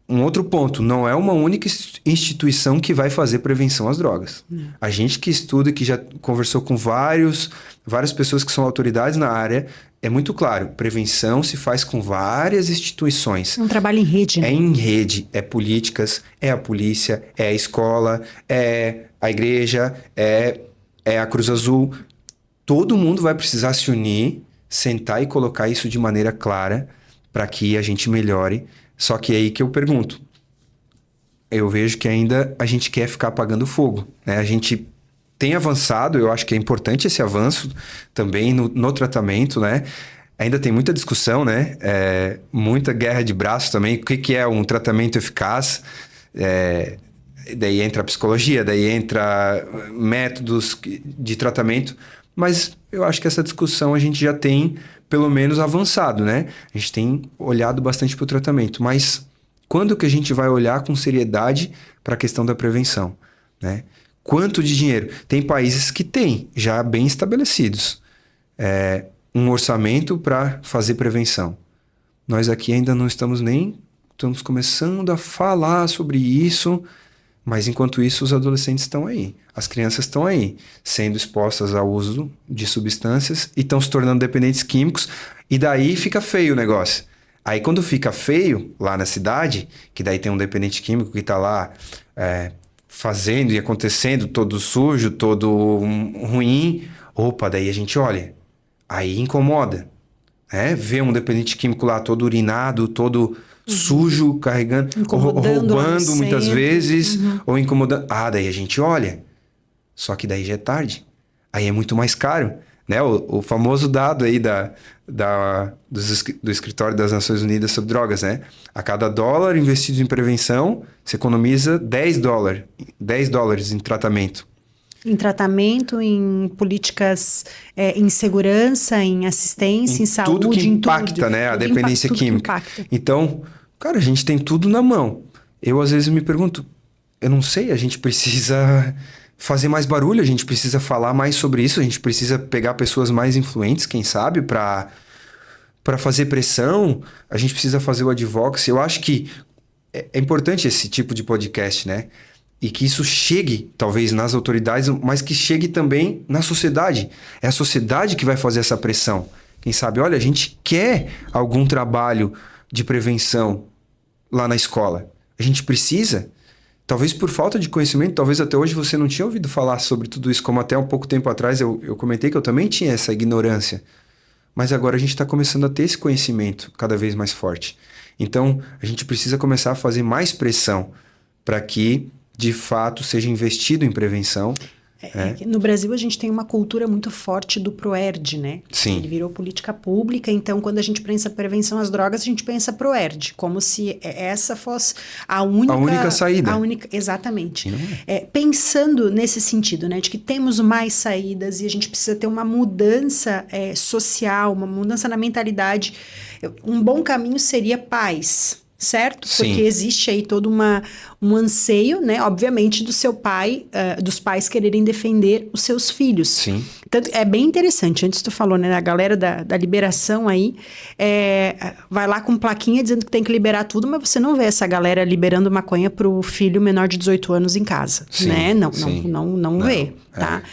B: Um outro ponto, não é uma única instituição que vai fazer prevenção às drogas. A gente que estuda, que já conversou com várias pessoas que são autoridades na área, é muito claro, prevenção se faz com várias instituições.
A: Um trabalho em rede, né?
B: É em rede, é políticas, é a polícia, é a escola, é a igreja, é a Cruz Azul. Todo mundo vai precisar se unir, sentar e colocar isso de maneira clara para que a gente melhore. Só que é aí que eu pergunto. Eu vejo que ainda a gente quer ficar apagando fogo, né? A gente tem avançado, eu acho que é importante esse avanço também no tratamento, né? Ainda tem muita discussão, né? Muita guerra de braços também. O que é um tratamento eficaz? Daí entra a psicologia, daí entra métodos de tratamento. Mas eu acho que essa discussão a gente já tem, pelo menos, avançado, né? A gente tem olhado bastante para o tratamento. Mas quando que a gente vai olhar com seriedade para a questão da prevenção, né? Quanto de dinheiro? Tem países que têm, já bem estabelecidos, um orçamento para fazer prevenção. Nós aqui ainda não estamos começando a falar sobre isso, mas enquanto isso os adolescentes estão aí, as crianças estão aí, sendo expostas ao uso de substâncias e estão se tornando dependentes químicos, e daí fica feio o negócio. Aí quando fica feio lá na cidade, que daí tem um dependente químico que está lá fazendo e acontecendo, todo sujo, todo ruim, daí a gente olha, aí incomoda, né? Ver um dependente químico lá todo urinado, todo sujo, carregando, roubando muitas vezes, ou incomodando. Daí a gente olha. Só que daí já é tarde. Aí é muito mais caro, né? O famoso dado aí do Escritório das Nações Unidas sobre Drogas, né? A cada $1 investido em prevenção, você economiza $10 em tratamento.
A: Em tratamento, em políticas, em segurança, em assistência, em saúde,
B: tudo que impacta, né? A dependência química. Então, cara, a gente tem tudo na mão. Eu, às vezes, me pergunto, eu não sei, a gente precisa fazer mais barulho, a gente precisa falar mais sobre isso, a gente precisa pegar pessoas mais influentes, quem sabe, para fazer pressão, a gente precisa fazer o advocacy. Eu acho que é importante esse tipo de podcast, né? E que isso chegue, talvez, nas autoridades, mas que chegue também na sociedade. É a sociedade que vai fazer essa pressão. Quem sabe, olha, a gente quer algum trabalho de prevenção lá na escola. A gente precisa. Talvez por falta de conhecimento, talvez até hoje você não tinha ouvido falar sobre tudo isso, como até um pouco tempo atrás eu comentei que eu também tinha essa ignorância. Mas agora a gente está começando a ter esse conhecimento cada vez mais forte. Então, a gente precisa começar a fazer mais pressão para que, de fato, seja investido em prevenção.
A: No Brasil, a gente tem uma cultura muito forte do ProERD, né?
B: Sim.
A: Ele virou política pública, então quando a gente pensa prevenção às drogas, a gente pensa ProERD, como se essa fosse a única
B: saída.
A: Exatamente. Pensando nesse sentido, né? De que temos mais saídas e a gente precisa ter uma mudança social, uma mudança na mentalidade. Um bom caminho seria paz. Certo?
B: Sim.
A: Porque existe aí todo um anseio, né? Obviamente, do seu pai, dos pais quererem defender os seus filhos.
B: Sim.
A: Tanto, é bem interessante. Antes tu falou, né? A galera da liberação aí vai lá com plaquinha dizendo que tem que liberar tudo, mas você não vê essa galera liberando maconha pro filho menor de 18 anos em casa,
B: sim,
A: né? Não vê, tá?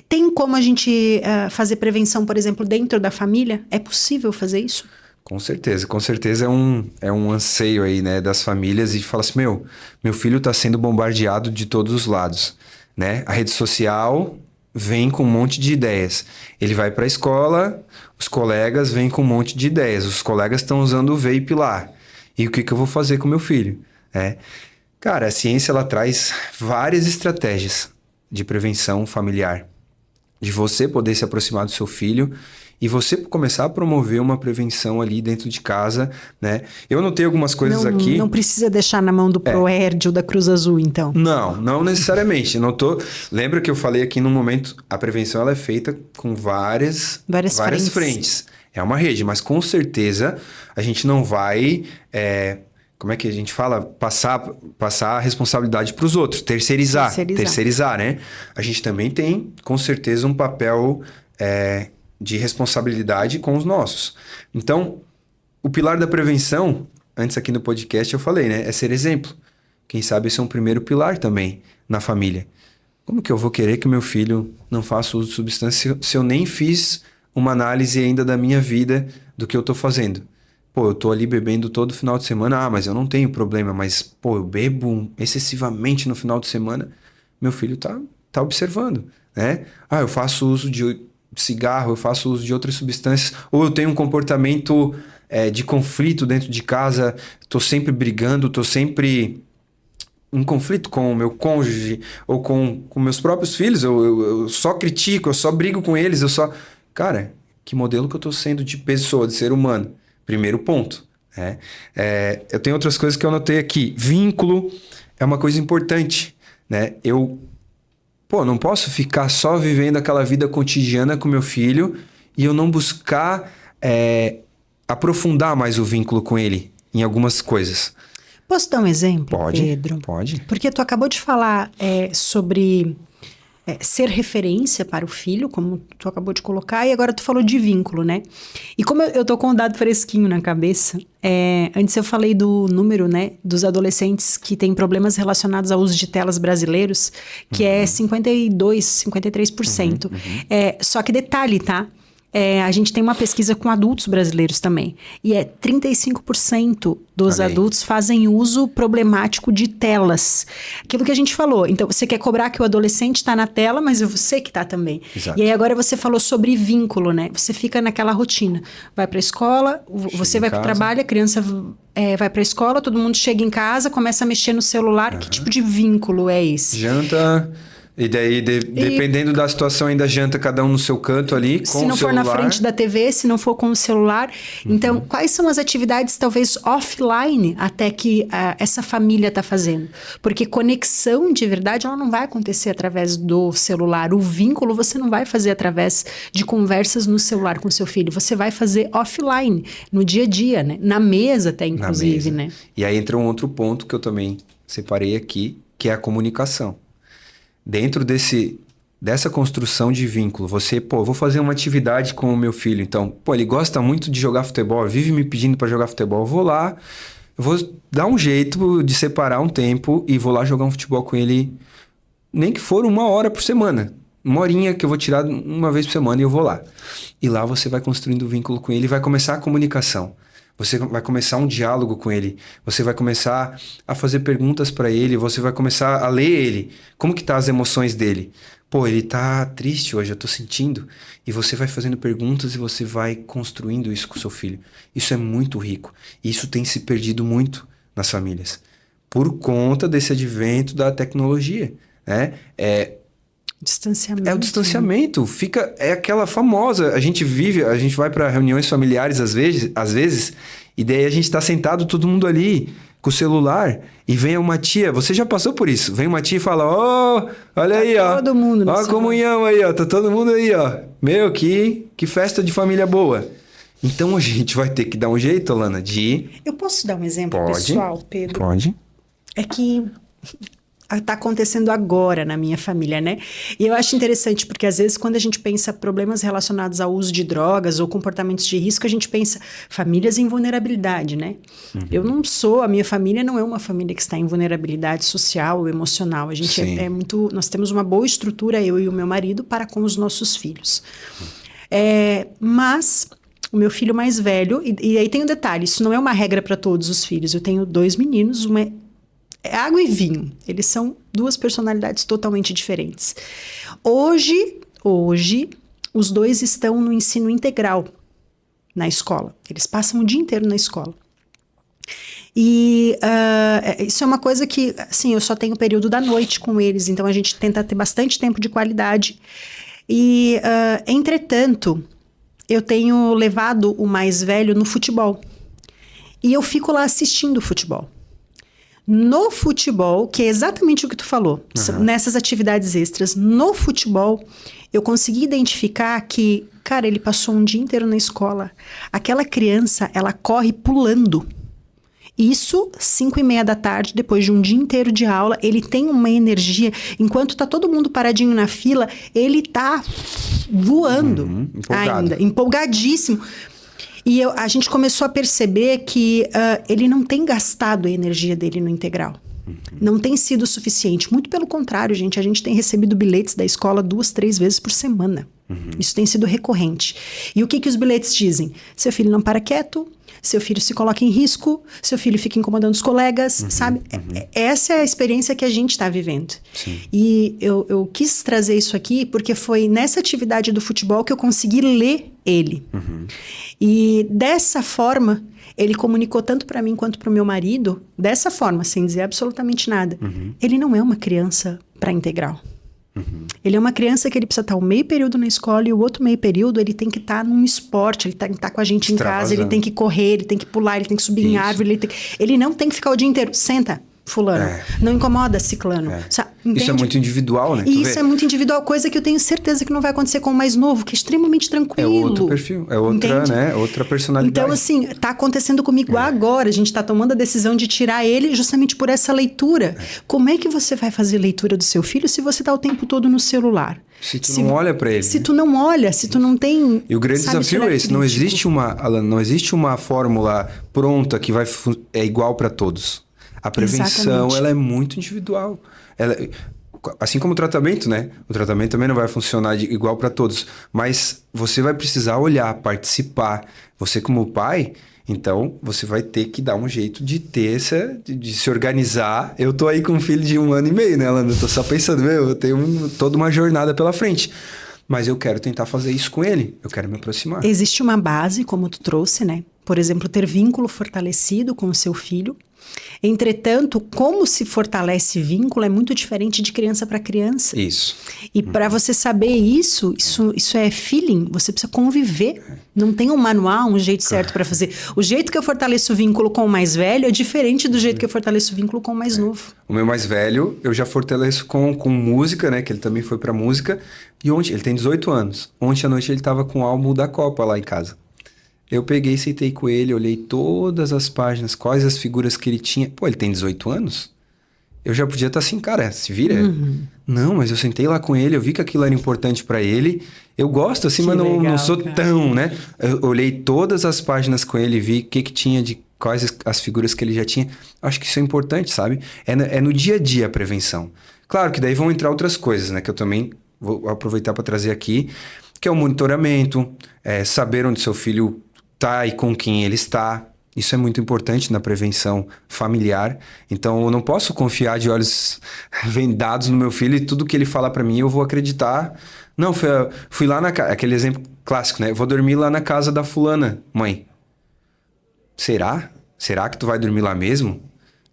A: Tem como a gente fazer prevenção, por exemplo, dentro da família? É possível fazer isso?
B: Com certeza é um anseio aí, né, das famílias e fala assim, meu filho está sendo bombardeado de todos os lados, né? A rede social vem com um monte de ideias. Ele vai para a escola, os colegas vêm com um monte de ideias. Os colegas estão usando o vape lá. E o que eu vou fazer com meu filho? Cara, a ciência ela traz várias estratégias de prevenção familiar, de você poder se aproximar do seu filho e você começar a promover uma prevenção ali dentro de casa, né? Eu anotei algumas coisas aqui.
A: Não precisa deixar na mão do ProERD ou da Cruz Azul, então.
B: Não necessariamente. Lembra que eu falei aqui no momento, a prevenção ela é feita com várias frentes. É uma rede, mas com certeza a gente não vai... como é que a gente fala? Passar a responsabilidade para os outros. Terceirizar, né? A gente também tem, com certeza, um papel de responsabilidade com os nossos. Então, o pilar da prevenção, antes aqui no podcast eu falei, né? É ser exemplo. Quem sabe esse é um primeiro pilar também na família. Como que eu vou querer que meu filho não faça uso de substância se eu nem fiz uma análise ainda da minha vida do que eu tô fazendo? Eu tô ali bebendo todo final de semana. Mas eu não tenho problema. Mas, eu bebo excessivamente no final de semana. Meu filho tá observando, né? Eu faço uso de cigarro, eu faço uso de outras substâncias. Ou eu tenho um comportamento de conflito dentro de casa. Tô sempre brigando, tô sempre em conflito com o meu cônjuge ou com meus próprios filhos. Eu só critico, eu só brigo com eles. Cara, que modelo que eu tô sendo de pessoa, de ser humano? Primeiro ponto. Eu tenho outras coisas que eu anotei aqui. Vínculo é uma coisa importante, né? Eu não posso ficar só vivendo aquela vida cotidiana com meu filho e eu não buscar aprofundar mais o vínculo com ele em algumas coisas.
A: Posso dar um exemplo, Pedro?
B: Pode.
A: Porque tu acabou de falar sobre... ser referência para o filho, como tu acabou de colocar, e agora tu falou de vínculo, né? E como eu tô com um dado fresquinho na cabeça, antes eu falei do número, né, dos adolescentes que têm problemas relacionados ao uso de telas brasileiros, que é 53%. Só que detalhe, tá? A gente tem uma pesquisa com adultos brasileiros também. E 35% dos adultos fazem uso problemático de telas. Aquilo que a gente falou. Então, você quer cobrar que o adolescente está na tela, mas é você que está também.
B: Exato.
A: E aí, agora você falou sobre vínculo, né? Você fica naquela rotina. Vai para a escola, você vai para o trabalho, a criança vai para a escola, todo mundo chega em casa, começa a mexer no celular. Que tipo de vínculo é esse?
B: Janta... E daí, dependendo da situação, ainda janta cada um no seu canto ali, com o celular. Se não for na frente da TV, se não for com o celular. Então, quais são as atividades, talvez, offline, até que essa família está fazendo? Porque conexão, de verdade, ela não vai acontecer através do celular. O vínculo você não vai fazer através de conversas no celular com seu filho. Você vai fazer offline, no dia a dia, né? Na mesa até, inclusive, né? E aí entra um outro ponto que eu também separei aqui, que é a comunicação. Dentro dessa construção de vínculo, eu vou fazer uma atividade com o meu filho, então, ele gosta muito de jogar futebol, vive me pedindo para jogar futebol, eu vou lá, eu vou dar um jeito de separar um tempo e vou lá jogar um futebol com ele, nem que for 1 hora por semana. 1 horinha que eu vou tirar uma vez por semana e eu vou lá. E lá você vai construindo vínculo com ele e vai começar a comunicação. Você vai começar um diálogo com ele. Você vai começar a fazer perguntas para ele. Você vai começar a ler ele. Como que tá as emoções dele? Ele tá triste hoje, eu tô sentindo. E você vai fazendo perguntas e você vai construindo isso com o seu filho. Isso é muito rico. E isso tem se perdido muito nas famílias. Por conta desse advento da tecnologia, né?
A: Distanciamento.
B: É o distanciamento. É aquela famosa. A gente vai para reuniões familiares às vezes, e daí a gente tá sentado, todo mundo ali, com o celular, e vem uma tia. Você já passou por isso? Vem uma tia e fala: olha aí, ó.
A: Todo mundo.
B: Ó a comunhão aí, ó. Tá todo mundo aí, ó. Que festa de família boa. Então a gente vai ter que dar um jeito, Alana, de...
A: Eu posso dar um exemplo pessoal, Pedro?
B: Pode.
A: É que tá acontecendo agora na minha família, né? E eu acho interessante, porque às vezes quando a gente pensa problemas relacionados ao uso de drogas ou comportamentos de risco, a gente pensa famílias em vulnerabilidade, né? A minha família não é uma família que está em vulnerabilidade social ou emocional. A gente nós temos uma boa estrutura, eu e o meu marido, para com os nossos filhos. Mas o meu filho mais velho, e aí tem um detalhe, isso não é uma regra para todos os filhos. Eu tenho 2 meninos, uma é água e vinho. Eles são 2 personalidades totalmente diferentes. Hoje, os 2 estão no ensino integral na escola. Eles passam o dia inteiro na escola. E isso é uma coisa que, assim, eu só tenho o período da noite com eles, então a gente tenta ter bastante tempo de qualidade. E, entretanto, eu tenho levado o mais velho no futebol. E eu fico lá assistindo o futebol. No futebol, que é exatamente o que tu falou, nessas atividades extras, no futebol, eu consegui identificar que, cara, ele passou um dia inteiro na escola. Aquela criança, ela corre pulando. Isso, 5:30 da tarde, depois de um dia inteiro de aula, ele tem uma energia. Enquanto tá todo mundo paradinho na fila, ele tá voando ainda, empolgadíssimo. E a gente começou a perceber que ele não tem gastado a energia dele no integral. Não tem sido suficiente. Muito pelo contrário, gente. A gente tem recebido bilhetes da escola 2, 3 vezes por semana. Isso tem sido recorrente. E o que os bilhetes dizem? Seu filho não para quieto, seu filho se coloca em risco, seu filho fica incomodando os colegas, sabe? Essa é a experiência que a gente está vivendo.
B: Sim.
A: E eu quis trazer isso aqui porque foi nessa atividade do futebol que eu consegui ler ele. E dessa forma, ele comunicou tanto para mim quanto para o meu marido, dessa forma, sem dizer absolutamente nada. Ele não é uma criança para integral. Ele é uma criança que ele precisa estar o meio período na escola e o outro meio período ele tem que estar num esporte, ele tem que estar com a gente em casa, ele tem que correr, ele tem que pular, ele tem que subir em árvore, ele não tem que ficar o dia inteiro. Senta, fulano. Não incomoda, ciclano.
B: Isso é muito individual, né?
A: E isso é muito individual, coisa que eu tenho certeza que não vai acontecer com o mais novo, que é extremamente tranquilo.
B: É outro perfil, é outra, né? Outra personalidade.
A: Então, assim, tá acontecendo comigo agora. A gente tá tomando a decisão de tirar ele justamente por essa leitura. Como é que você vai fazer leitura do seu filho se você tá o tempo todo no celular?
B: Se tu não olha para ele.
A: Se tu não olha, se tu não tem...
B: E o grande desafio é esse. Não existe uma fórmula pronta que é igual para todos. A prevenção, ela é muito individual. Assim como o tratamento, né? O tratamento também não vai funcionar igual para todos. Mas você vai precisar olhar, participar. Você como pai, então, você vai ter que dar um jeito de ter de se organizar. Eu tô aí com um filho de 1 ano e meio, né, Alana? Eu tô só pensando, eu tenho toda uma jornada pela frente. Mas eu quero tentar fazer isso com ele. Eu quero me aproximar.
A: Existe uma base, como tu trouxe, né? Por exemplo, ter vínculo fortalecido com o seu filho. Entretanto, como se fortalece vínculo é muito diferente de criança para criança.
B: Isso.
A: E para você saber isso é feeling, você precisa conviver. Não tem um manual, um jeito certo para fazer. O jeito que eu fortaleço o vínculo com o mais velho é diferente do jeito que eu fortaleço o vínculo com o mais novo.
B: O meu mais velho, eu já fortaleço com música, né? Que ele também foi para música. E ontem, ele tem 18 anos. Ontem à noite ele tava com o álbum da Copa lá em casa. Eu peguei, sentei com ele, olhei todas as páginas, quais as figuras que ele tinha. Pô, ele tem 18 anos? eu já podia estar assim, cara, se vira. Não, mas eu sentei lá com ele, eu vi que aquilo era importante pra ele. Eu gosto assim, mas não sou tão, né? Eu olhei todas as páginas com ele, vi o que tinha de quais as figuras que ele já tinha. Acho que isso é importante, sabe? É no dia a dia a prevenção. Claro que daí vão entrar outras coisas, né? Que eu também vou aproveitar para trazer aqui, que é o monitoramento, saber onde seu filho tá e com quem ele está. Isso é muito importante na prevenção familiar. Então, eu não posso confiar de olhos vendados no meu filho e tudo que ele fala para mim eu vou acreditar. Não, fui lá na casa... Aquele exemplo clássico, né? Eu vou dormir lá na casa da fulana, mãe. Será? Será que tu vai dormir lá mesmo?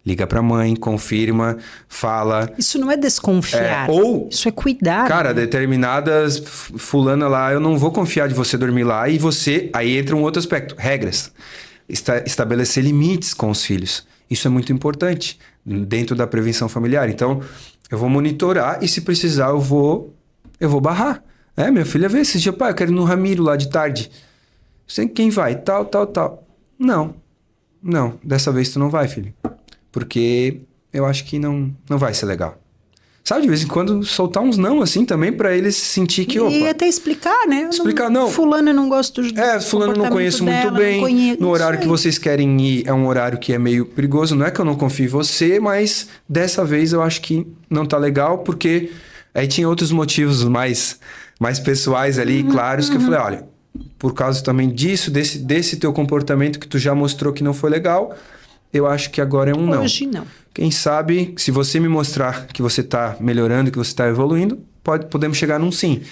B: Liga pra mãe, confirma, fala...
A: Isso não é desconfiar. Isso é cuidar.
B: Cara, né? Determinadas... Fulana lá, eu não vou confiar de você dormir lá. E você... Aí entra um outro aspecto. Regras. Estabelecer limites com os filhos. Isso é muito importante dentro da prevenção familiar. Então, eu vou monitorar e se precisar eu vou barrar. Minha filha veio esse dia, pai, eu quero ir no Ramiro lá de tarde. Sei quem vai, tal. Não, dessa vez tu não vai, filho. Porque eu acho que não vai ser legal. Sabe, de vez em quando soltar uns não, assim, também, pra eles sentir que...
A: E até explicar, né?
B: Não.
A: Fulano eu não gosto de...
B: fulano não conheço muito bem. No horário que vocês querem ir, é um horário que é meio perigoso. Não é que eu não confio em você, mas dessa vez eu acho que não tá legal, porque aí tinha outros motivos mais pessoais ali, claros, que eu falei, olha, por causa também disso, desse teu comportamento que tu já mostrou que não foi legal, eu acho que agora é um não.
A: Hoje não.
B: Quem sabe, se você me mostrar que você está melhorando, que você está evoluindo, podemos chegar num sim.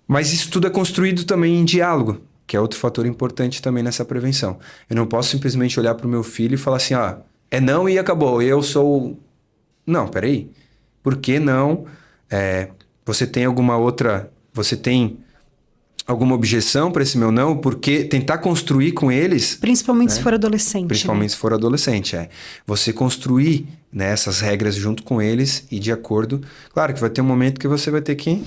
B: Mas isso tudo é construído também em diálogo, que é outro fator importante também nessa prevenção. Eu não posso simplesmente olhar para o meu filho e falar assim, é não e acabou, eu sou... Não, peraí. Por que não? Você tem alguma outra... Você tem alguma objeção para esse meu não? Porque tentar construir com eles...
A: Principalmente se for adolescente.
B: Principalmente se for adolescente, Você construir, né, essas regras junto com eles e de acordo... Claro que vai ter um momento que você vai ter que...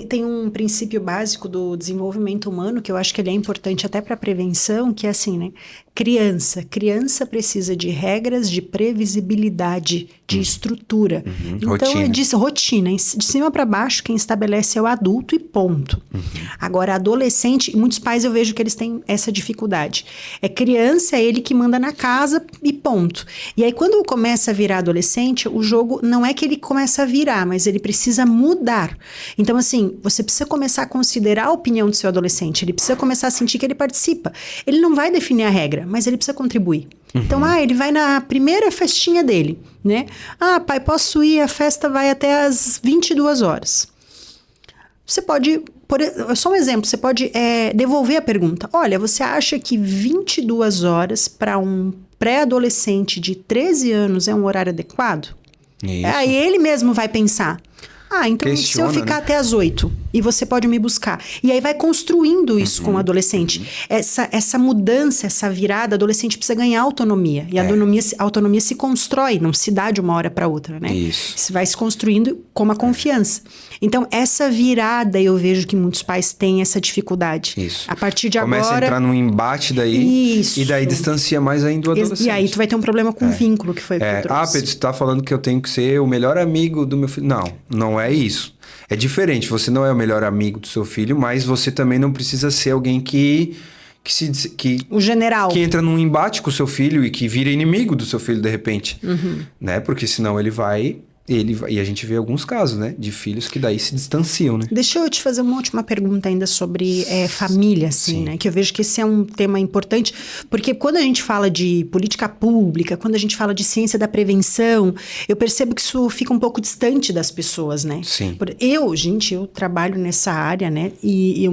A: Tem um princípio básico do desenvolvimento humano que eu acho que ele é importante até para prevenção, que é assim, né? Criança precisa de regras, de previsibilidade, de estrutura. Então, rotina. Rotina. De cima para baixo, quem estabelece é o adulto e ponto. Agora, adolescente, muitos pais eu vejo que eles têm essa dificuldade. Criança, é ele que manda na casa e ponto. E aí, quando começa a virar adolescente, o jogo não é que ele começa a virar, mas ele precisa mudar. Então, assim, você precisa começar a considerar a opinião do seu adolescente. Ele precisa começar a sentir que ele participa. Ele não vai definir a regra, mas ele precisa contribuir. Então, ele vai na primeira festinha dele, né? Pai, posso ir? A festa vai até às 22 horas. Você pode, só um exemplo, você pode devolver a pergunta. Olha, você acha que 22 horas para um pré-adolescente de 13 anos é um horário adequado?
B: Isso.
A: Aí ele mesmo vai pensar. Então
B: Questiona,
A: se eu ficar
B: né?
A: até as 8 e você pode me buscar. E aí vai construindo isso com o adolescente. Essa mudança, essa virada, o adolescente precisa ganhar autonomia. E a autonomia se constrói, não se dá de uma hora para outra, né?
B: Isso.
A: Se vai se construindo com a confiança. Então, essa virada, eu vejo que muitos pais têm essa dificuldade.
B: Isso.
A: A partir de
B: Começa
A: agora...
B: a entrar num embate daí.
A: Isso.
B: E daí distancia mais ainda o adolescente.
A: E aí tu vai ter um problema com o vínculo que foi o que eu trouxe.
B: Pedro, você tá falando que eu tenho que ser o melhor amigo do meu filho. Não é isso. É diferente. Você não é o melhor amigo do seu filho, mas você também não precisa ser alguém o general. Que entra num embate com o seu filho e que vira inimigo do seu filho de repente. Né? Porque senão ele vai... E a gente vê alguns casos, né? De filhos que daí se distanciam, né?
A: Deixa eu te fazer uma última pergunta ainda sobre família, assim,
B: Sim.
A: né? Que eu vejo que esse é um tema importante, porque quando a gente fala de política pública, quando a gente fala de ciência da prevenção, eu percebo que isso fica um pouco distante das pessoas, né?
B: Sim.
A: Eu trabalho nessa área, né? E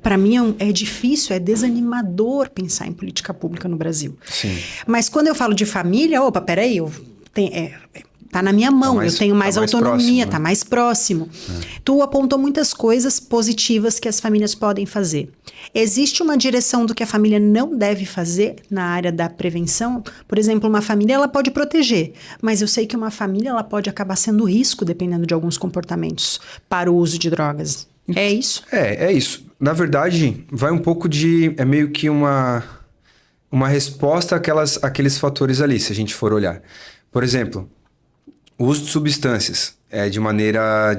A: para mim é difícil, é desanimador pensar em política pública no Brasil.
B: Sim.
A: Mas quando eu falo de família, peraí, tá na minha mão, eu tenho mais autonomia, próximo, né? Tá mais próximo. Tu apontou muitas coisas positivas que as famílias podem fazer. Existe uma direção do que a família não deve fazer na área da prevenção? Por exemplo, uma família ela pode proteger, mas eu sei que uma família ela pode acabar sendo risco dependendo de alguns comportamentos para o uso de drogas. É isso?
B: É isso. Na verdade, vai um pouco é meio que uma resposta àqueles fatores ali, se a gente for olhar. Por exemplo... O uso de substâncias de maneira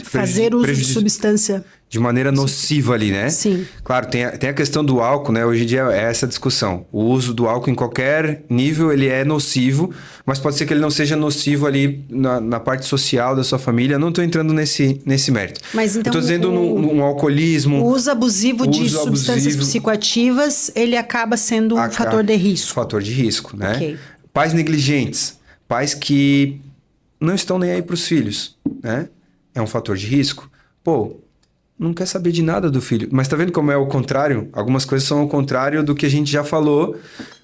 A: fazer uso de substância
B: de maneira nociva ali, né?
A: Sim.
B: Claro, tem a questão do álcool, né? Hoje em dia é essa discussão. O uso do álcool em qualquer nível, ele é nocivo, mas pode ser que ele não seja nocivo ali na parte social da sua família. Eu não estou entrando nesse mérito.
A: Mas então,
B: eu estou dizendo num alcoolismo...
A: O uso abusivo de substâncias psicoativas, ele acaba sendo um fator de risco.
B: Fator de risco, né?
A: Okay.
B: Pais negligentes, pais que não estão nem aí para os filhos, né? É um fator de risco. Pô, não quer saber de nada do filho. Mas tá vendo como é o contrário? Algumas coisas são o contrário do que a gente já falou.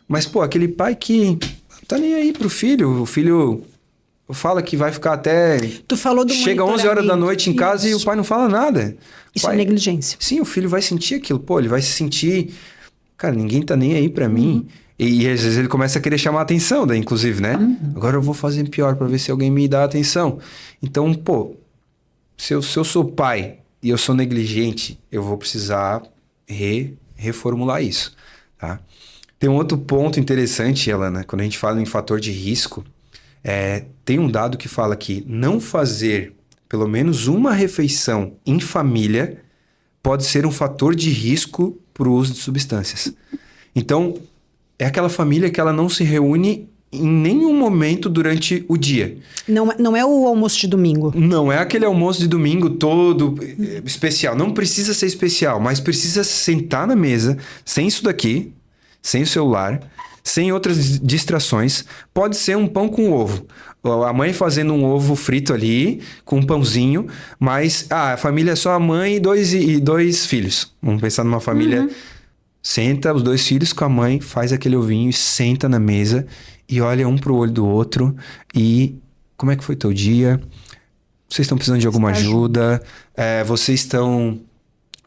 B: Mas, pô, aquele pai que não tá nem aí pro filho. O filho fala que vai ficar até...
A: Tu falou do
B: chega 11 horas da noite em casa e o pai não fala nada.
A: Isso é negligência.
B: Sim, o filho vai sentir aquilo. Pô, ele vai se sentir... Cara, ninguém tá nem aí pra mim. E às vezes ele começa a querer chamar a atenção, daí, inclusive, né? Agora eu vou fazer pior pra ver se alguém me dá atenção. Então, pô, se eu sou pai... e eu sou negligente, eu vou precisar reformular isso, tá? Tem um outro ponto interessante, Elana, quando a gente fala em fator de risco, tem um dado que fala que não fazer pelo menos uma refeição em família pode ser um fator de risco para o uso de substâncias. Então, é aquela família que ela não se reúne em nenhum momento durante o dia.
A: Não é o almoço de domingo.
B: Não é aquele almoço de domingo todo especial. Não precisa ser especial, mas precisa sentar na mesa, sem isso daqui, sem o celular, sem outras distrações. Pode ser um pão com ovo. A mãe fazendo um ovo frito ali, com um pãozinho, mas a família é só a mãe e dois filhos. Vamos pensar numa família... Senta os dois filhos com a mãe, faz aquele ovinho e senta na mesa e olha um pro olho do outro e como é que foi teu dia? Vocês estão precisando de alguma ajuda? Vocês estão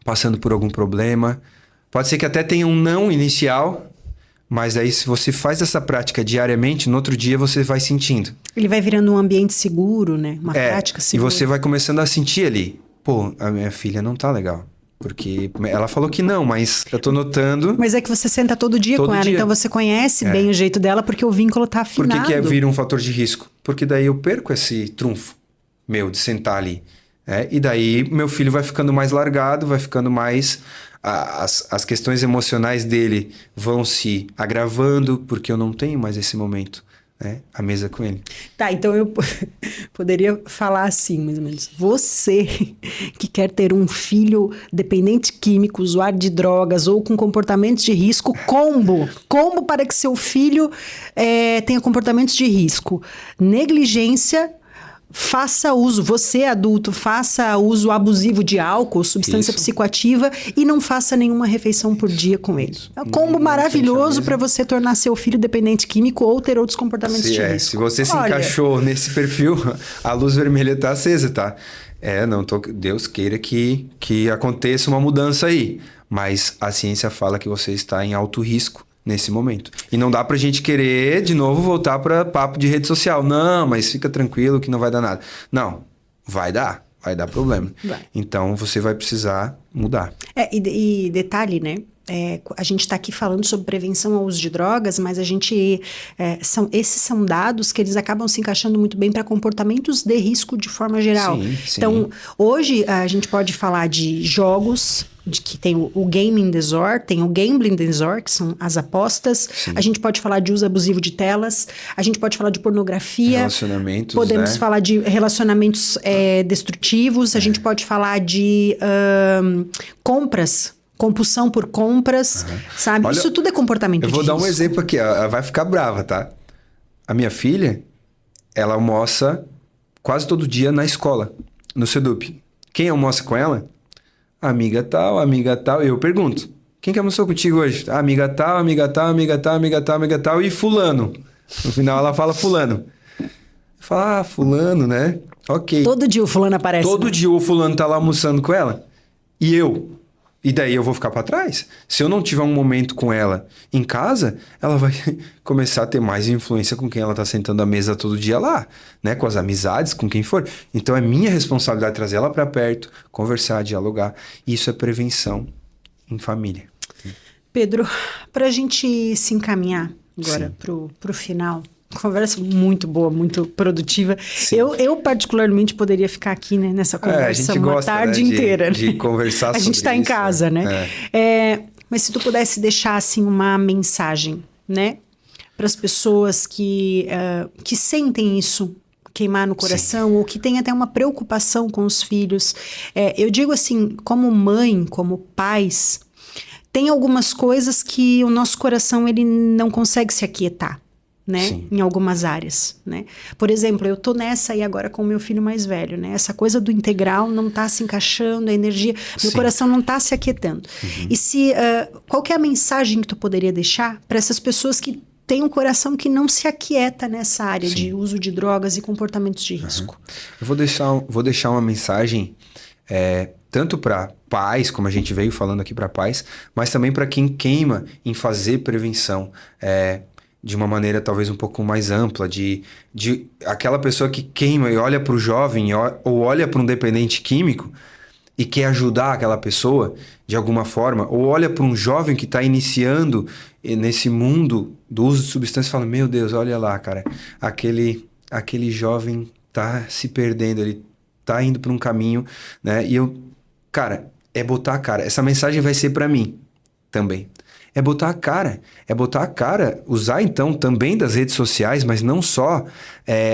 B: passando por algum problema? Pode ser que até tenha um não inicial, mas aí se você faz essa prática diariamente, no outro dia você vai sentindo.
A: Ele vai virando um ambiente seguro, né? Uma prática segura.
B: E você vai começando a sentir ali, pô, a minha filha não tá legal. Porque ela falou que não, mas eu tô notando...
A: Mas é que você senta todo dia com ela, então você conhece bem o jeito dela, porque o vínculo tá afinado.
B: Por que vira um fator de risco? Porque daí eu perco esse trunfo meu de sentar ali. E daí meu filho vai ficando mais largado, vai ficando mais... As questões emocionais dele vão se agravando, porque eu não tenho mais esse momento. A mesa com ele.
A: Tá, então eu poderia falar assim, mais ou menos. Você que quer ter um filho dependente químico, usuário de drogas ou com comportamentos de risco, combo para que seu filho tenha comportamentos de risco. Negligência, faça uso, você adulto, faça uso abusivo de álcool, substância psicoativa e não faça nenhuma refeição por dia com ele. É um combo maravilhoso para você tornar seu filho dependente químico ou ter outros comportamentos de risco.
B: Se você se encaixou nesse perfil, a luz vermelha tá acesa, tá? Deus queira que aconteça uma mudança aí. Mas a ciência fala que você está em alto risco nesse momento. E não dá pra gente querer, de novo, voltar pra papo de rede social. Não, mas fica tranquilo que não vai dar nada. Não, vai dar problema. Vai. Então, você vai precisar mudar.
A: E detalhe, né? A gente está aqui falando sobre prevenção ao uso de drogas, mas esses são dados que eles acabam se encaixando muito bem para comportamentos de risco de forma geral. Sim. Então, hoje a gente pode falar de jogos, que tem o gaming disorder, tem o gambling disorder, que são as apostas. Sim. A gente pode falar de uso abusivo de telas, a gente pode falar de pornografia.
B: Relacionamentos,
A: podemos falar de relacionamentos destrutivos, a gente pode falar de compras. Compulsão por compras, sabe? Olha, isso tudo é comportamento de risco.
B: Eu vou dar um exemplo aqui, ela vai ficar brava, tá? A minha filha, ela almoça quase todo dia na escola, no Sedup. Quem almoça com ela? Amiga tal, eu pergunto. Quem que almoçou contigo hoje? Amiga tal, e fulano. No final ela fala fulano. Fala, fulano, né? Ok.
A: Todo dia o fulano aparece.
B: Todo dia o fulano tá lá almoçando com ela. E eu? E daí eu vou ficar para trás. Se eu não tiver um momento com ela em casa, ela vai começar a ter mais influência com quem ela tá sentando à mesa todo dia lá, né? Com as amizades, com quem for. Então é minha responsabilidade trazer ela para perto, conversar, dialogar. Isso é prevenção em família.
A: Pedro, para a gente se encaminhar agora pro final, Conversa muito boa, muito produtiva. Eu particularmente poderia ficar aqui, né, nessa conversa uma tarde inteira.
B: De conversar sobre isso.
A: A gente está em casa, né? Mas se tu pudesse deixar, assim, uma mensagem, né? Para as pessoas que sentem isso queimar no coração, ou que têm até uma preocupação com os filhos. Eu digo assim, como mãe, como pais, tem algumas coisas que o nosso coração ele não consegue se aquietar, né? Sim. Em algumas áreas, né? Por exemplo, eu tô nessa aí agora com o meu filho mais velho, né? Essa coisa do integral não tá se encaixando, a energia, meu coração não tá se aquietando. E qual que é a mensagem que tu poderia deixar para essas pessoas que têm um coração que não se aquieta nessa área de uso de drogas e comportamentos de risco?
B: Eu vou deixar uma mensagem tanto para pais, como a gente veio falando aqui para pais, mas também para quem queima em fazer prevenção. De uma maneira talvez um pouco mais ampla, de aquela pessoa que queima e olha para o jovem ou olha para um dependente químico e quer ajudar aquela pessoa de alguma forma, ou olha para um jovem que está iniciando nesse mundo do uso de substância e fala, meu Deus, olha lá, cara, aquele jovem tá se perdendo, ele tá indo para um caminho, né? E cara, botar a cara. Essa mensagem vai ser para mim também. É botar a cara, usar então também das redes sociais, mas não só,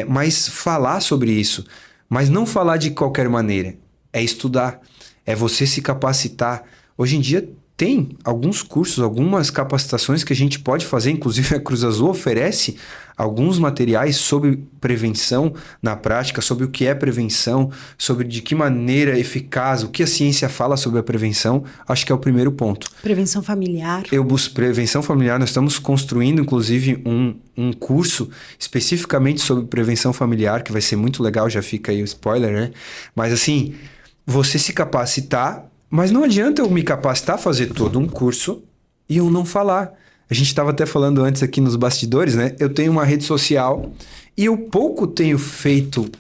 B: mas falar sobre isso, mas não falar de qualquer maneira, é estudar, é você se capacitar. Hoje em dia tem alguns cursos, algumas capacitações que a gente pode fazer, inclusive a Cruz Azul oferece alguns materiais sobre prevenção na prática, sobre o que é prevenção, sobre de que maneira eficaz, o que a ciência fala sobre a prevenção. Acho que é o primeiro ponto.
A: Prevenção familiar.
B: Prevenção familiar, nós estamos construindo inclusive um curso especificamente sobre prevenção familiar, que vai ser muito legal, já fica aí o spoiler, né? Mas assim, você se capacitar, mas não adianta eu me capacitar, fazer todo um curso e eu não falar. A gente estava até falando antes aqui nos bastidores, né? Eu tenho uma rede social e eu pouco tenho feito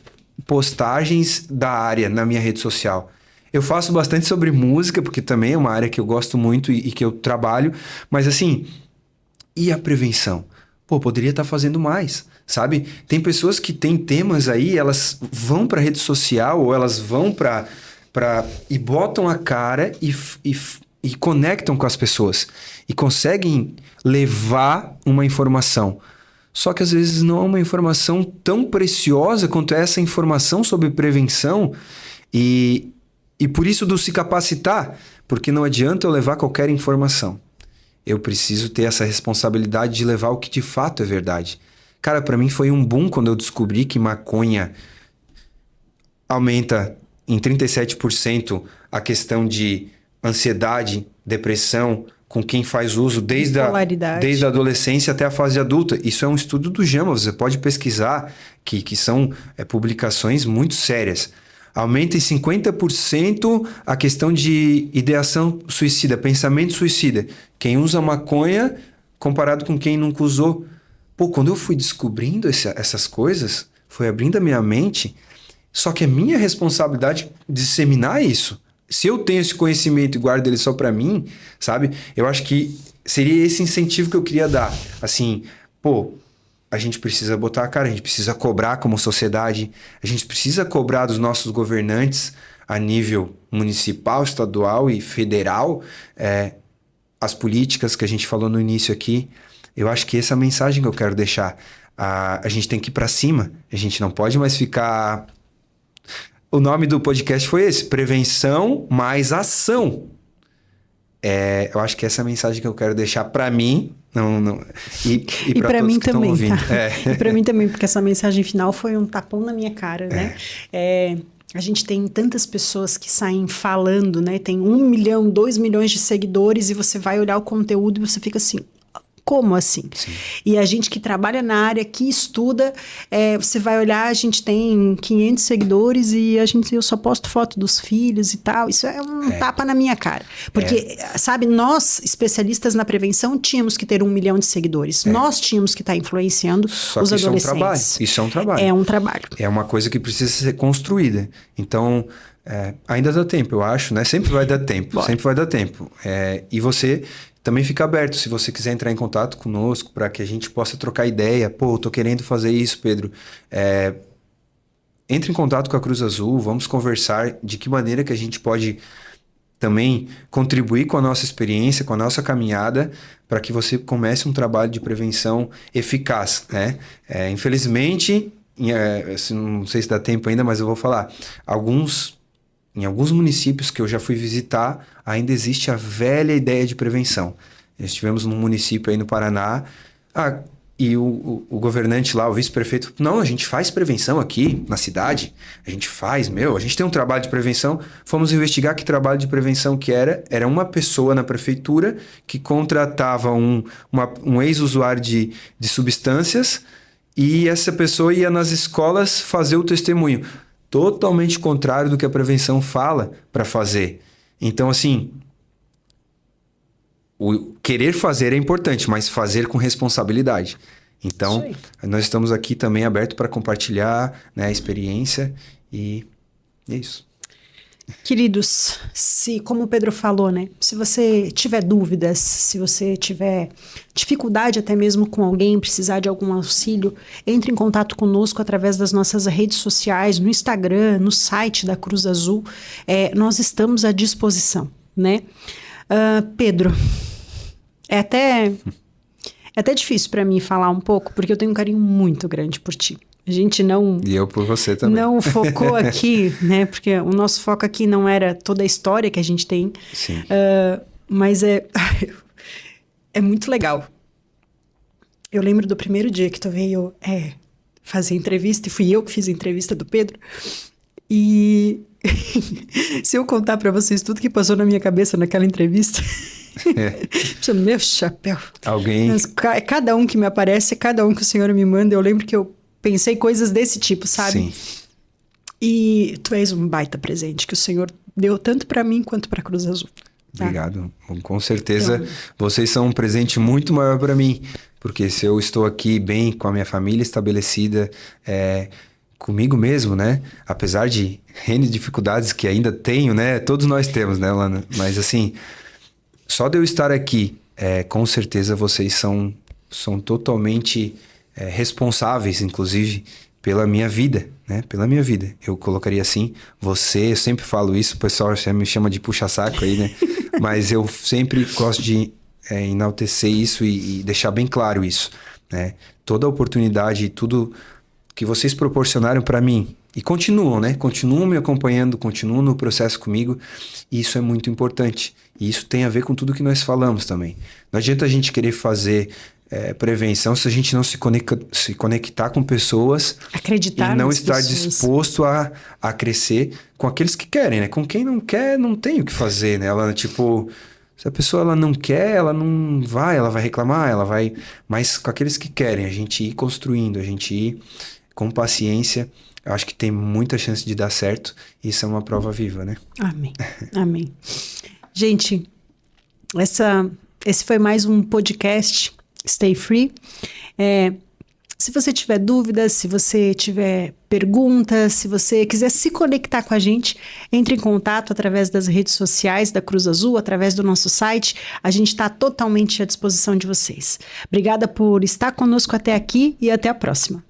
B: postagens da área na minha rede social. Eu faço bastante sobre música, porque também é uma área que eu gosto muito e que eu trabalho. Mas assim, e a prevenção? Poderia estar fazendo mais, sabe? Tem pessoas que têm temas aí, elas vão para a rede social ou elas vão e botam a cara e conectam com as pessoas e conseguem levar uma informação. Só que às vezes não é uma informação tão preciosa quanto essa informação sobre prevenção e por isso do se capacitar, porque não adianta eu levar qualquer informação. Eu preciso ter essa responsabilidade de levar o que de fato é verdade. Cara, para mim foi um boom quando eu descobri que maconha aumenta em 37% a questão de ansiedade, depressão, com quem faz uso desde a adolescência até a fase adulta. Isso é um estudo do JAMA, você pode pesquisar, que são publicações muito sérias. Aumenta em 50% a questão de ideação suicida, pensamento suicida. Quem usa maconha comparado com quem nunca usou. Quando eu fui descobrindo essas coisas, foi abrindo a minha mente, só que é minha responsabilidade disseminar isso. Se eu tenho esse conhecimento e guardo ele só para mim, sabe? Eu acho que seria esse incentivo que eu queria dar. Assim, a gente precisa botar a cara, a gente precisa cobrar como sociedade, a gente precisa cobrar dos nossos governantes a nível municipal, estadual e federal, as políticas que a gente falou no início aqui. Eu acho que essa é a mensagem que eu quero deixar. A gente tem que ir para cima, a gente não pode mais ficar... O nome do podcast foi esse, Prevenção mais Ação. Eu acho que essa é a mensagem que eu quero deixar para mim e para todos
A: mim
B: que estão
A: também,
B: ouvindo.
A: Tá? E para mim também, porque essa mensagem final foi um tapão na minha cara, né? A gente tem tantas pessoas que saem falando, né? Tem 1 milhão, 2 milhões de seguidores e você vai olhar o conteúdo e você fica assim... Como assim? Sim. E a gente que trabalha na área, que estuda, você vai olhar, a gente tem 500 seguidores e eu só posto foto dos filhos e tal. Isso é um tapa na minha cara. Porque, sabe, nós, especialistas na prevenção, tínhamos que ter 1 milhão de seguidores. Nós tínhamos que estar influenciando os adolescentes.
B: Isso é um trabalho.
A: É um trabalho.
B: É uma coisa que precisa ser construída. Então, ainda dá tempo, eu acho, né? Sempre vai dar tempo. Sempre vai dar tempo. E você também fica aberto, se você quiser entrar em contato conosco, para que a gente possa trocar ideia. Pô, eu tô querendo fazer isso, Pedro. Entre em contato com a Cruz Azul, vamos conversar de que maneira que a gente pode também contribuir com a nossa experiência, com a nossa caminhada, para que você comece um trabalho de prevenção eficaz, né? Infelizmente, não sei se dá tempo ainda, mas eu vou falar. Em alguns municípios que eu já fui visitar, ainda existe a velha ideia de prevenção. Estivemos num município aí no Paraná, e o governante lá, o vice-prefeito, não, a gente faz prevenção aqui na cidade, a gente tem um trabalho de prevenção. Fomos investigar que trabalho de prevenção que era uma pessoa na prefeitura que contratava um ex-usuário de substâncias, e essa pessoa ia nas escolas fazer o testemunho. Totalmente contrário do que a prevenção fala para fazer. Então, assim, o querer fazer é importante, mas fazer com responsabilidade. Então, nós estamos aqui também abertos para compartilhar, né, a experiência, e é isso.
A: Queridos, como o Pedro falou, né? Se você tiver dúvidas, se você tiver dificuldade até mesmo com alguém, precisar de algum auxílio, entre em contato conosco através das nossas redes sociais, no Instagram, no site da Cruz Azul. Nós estamos à disposição, né? Pedro, é até difícil para mim falar um pouco, porque eu tenho um carinho muito grande por ti. A gente não...
B: E eu por você também.
A: Não focou aqui, né? Porque o nosso foco aqui não era toda a história que a gente tem.
B: Sim.
A: Mas é muito legal. Eu lembro do primeiro dia que tu veio fazer entrevista, e fui eu que fiz a entrevista do Pedro. E se eu contar para vocês tudo que passou na minha cabeça naquela entrevista... Meu chapéu. Mas cada um que me aparece, cada um que o Senhor me manda, eu lembro que eu pensei coisas desse tipo, sabe?
B: Sim.
A: E tu és um baita presente que o Senhor deu tanto para mim quanto para a Cruz Azul. Tá?
B: Obrigado. Bom, com certeza vocês são um presente muito maior para mim, porque se eu estou aqui bem com a minha família estabelecida, comigo mesmo, né? Apesar de N dificuldades que ainda tenho, né? Todos nós temos, né, Lana? Mas assim, só de eu estar aqui, com certeza vocês são totalmente responsáveis, inclusive, pela minha vida, né? Pela minha vida. Eu colocaria assim, eu sempre falo isso, o pessoal me chama de puxa-saco aí, né? Mas eu sempre gosto de enaltecer isso e deixar bem claro isso, né? Toda a oportunidade e tudo que vocês proporcionaram para mim, e continuam, né? Continuam me acompanhando, continuam no processo comigo, e isso é muito importante. E isso tem a ver com tudo que nós falamos também. Não adianta a gente querer fazer prevenção se a gente não se conectar com pessoas,
A: acreditar
B: e não
A: nas
B: estar
A: pessoas.
B: disposto a crescer com aqueles que querem, né? Com quem não quer, não tem o que fazer, né? Ela, tipo, se a pessoa ela não quer, ela não vai, ela vai reclamar, ela vai... Mas com aqueles que querem, a gente ir construindo, a gente ir com paciência, eu acho que tem muita chance de dar certo. Isso é uma prova viva, né?
A: Amém. Amém. Gente, esse foi mais um podcast Stay Free. Se você tiver dúvidas, se você tiver perguntas, se você quiser se conectar com a gente, entre em contato através das redes sociais da Cruz Azul, através do nosso site. A gente está totalmente à disposição de vocês. Obrigada por estar conosco até aqui e até a próxima.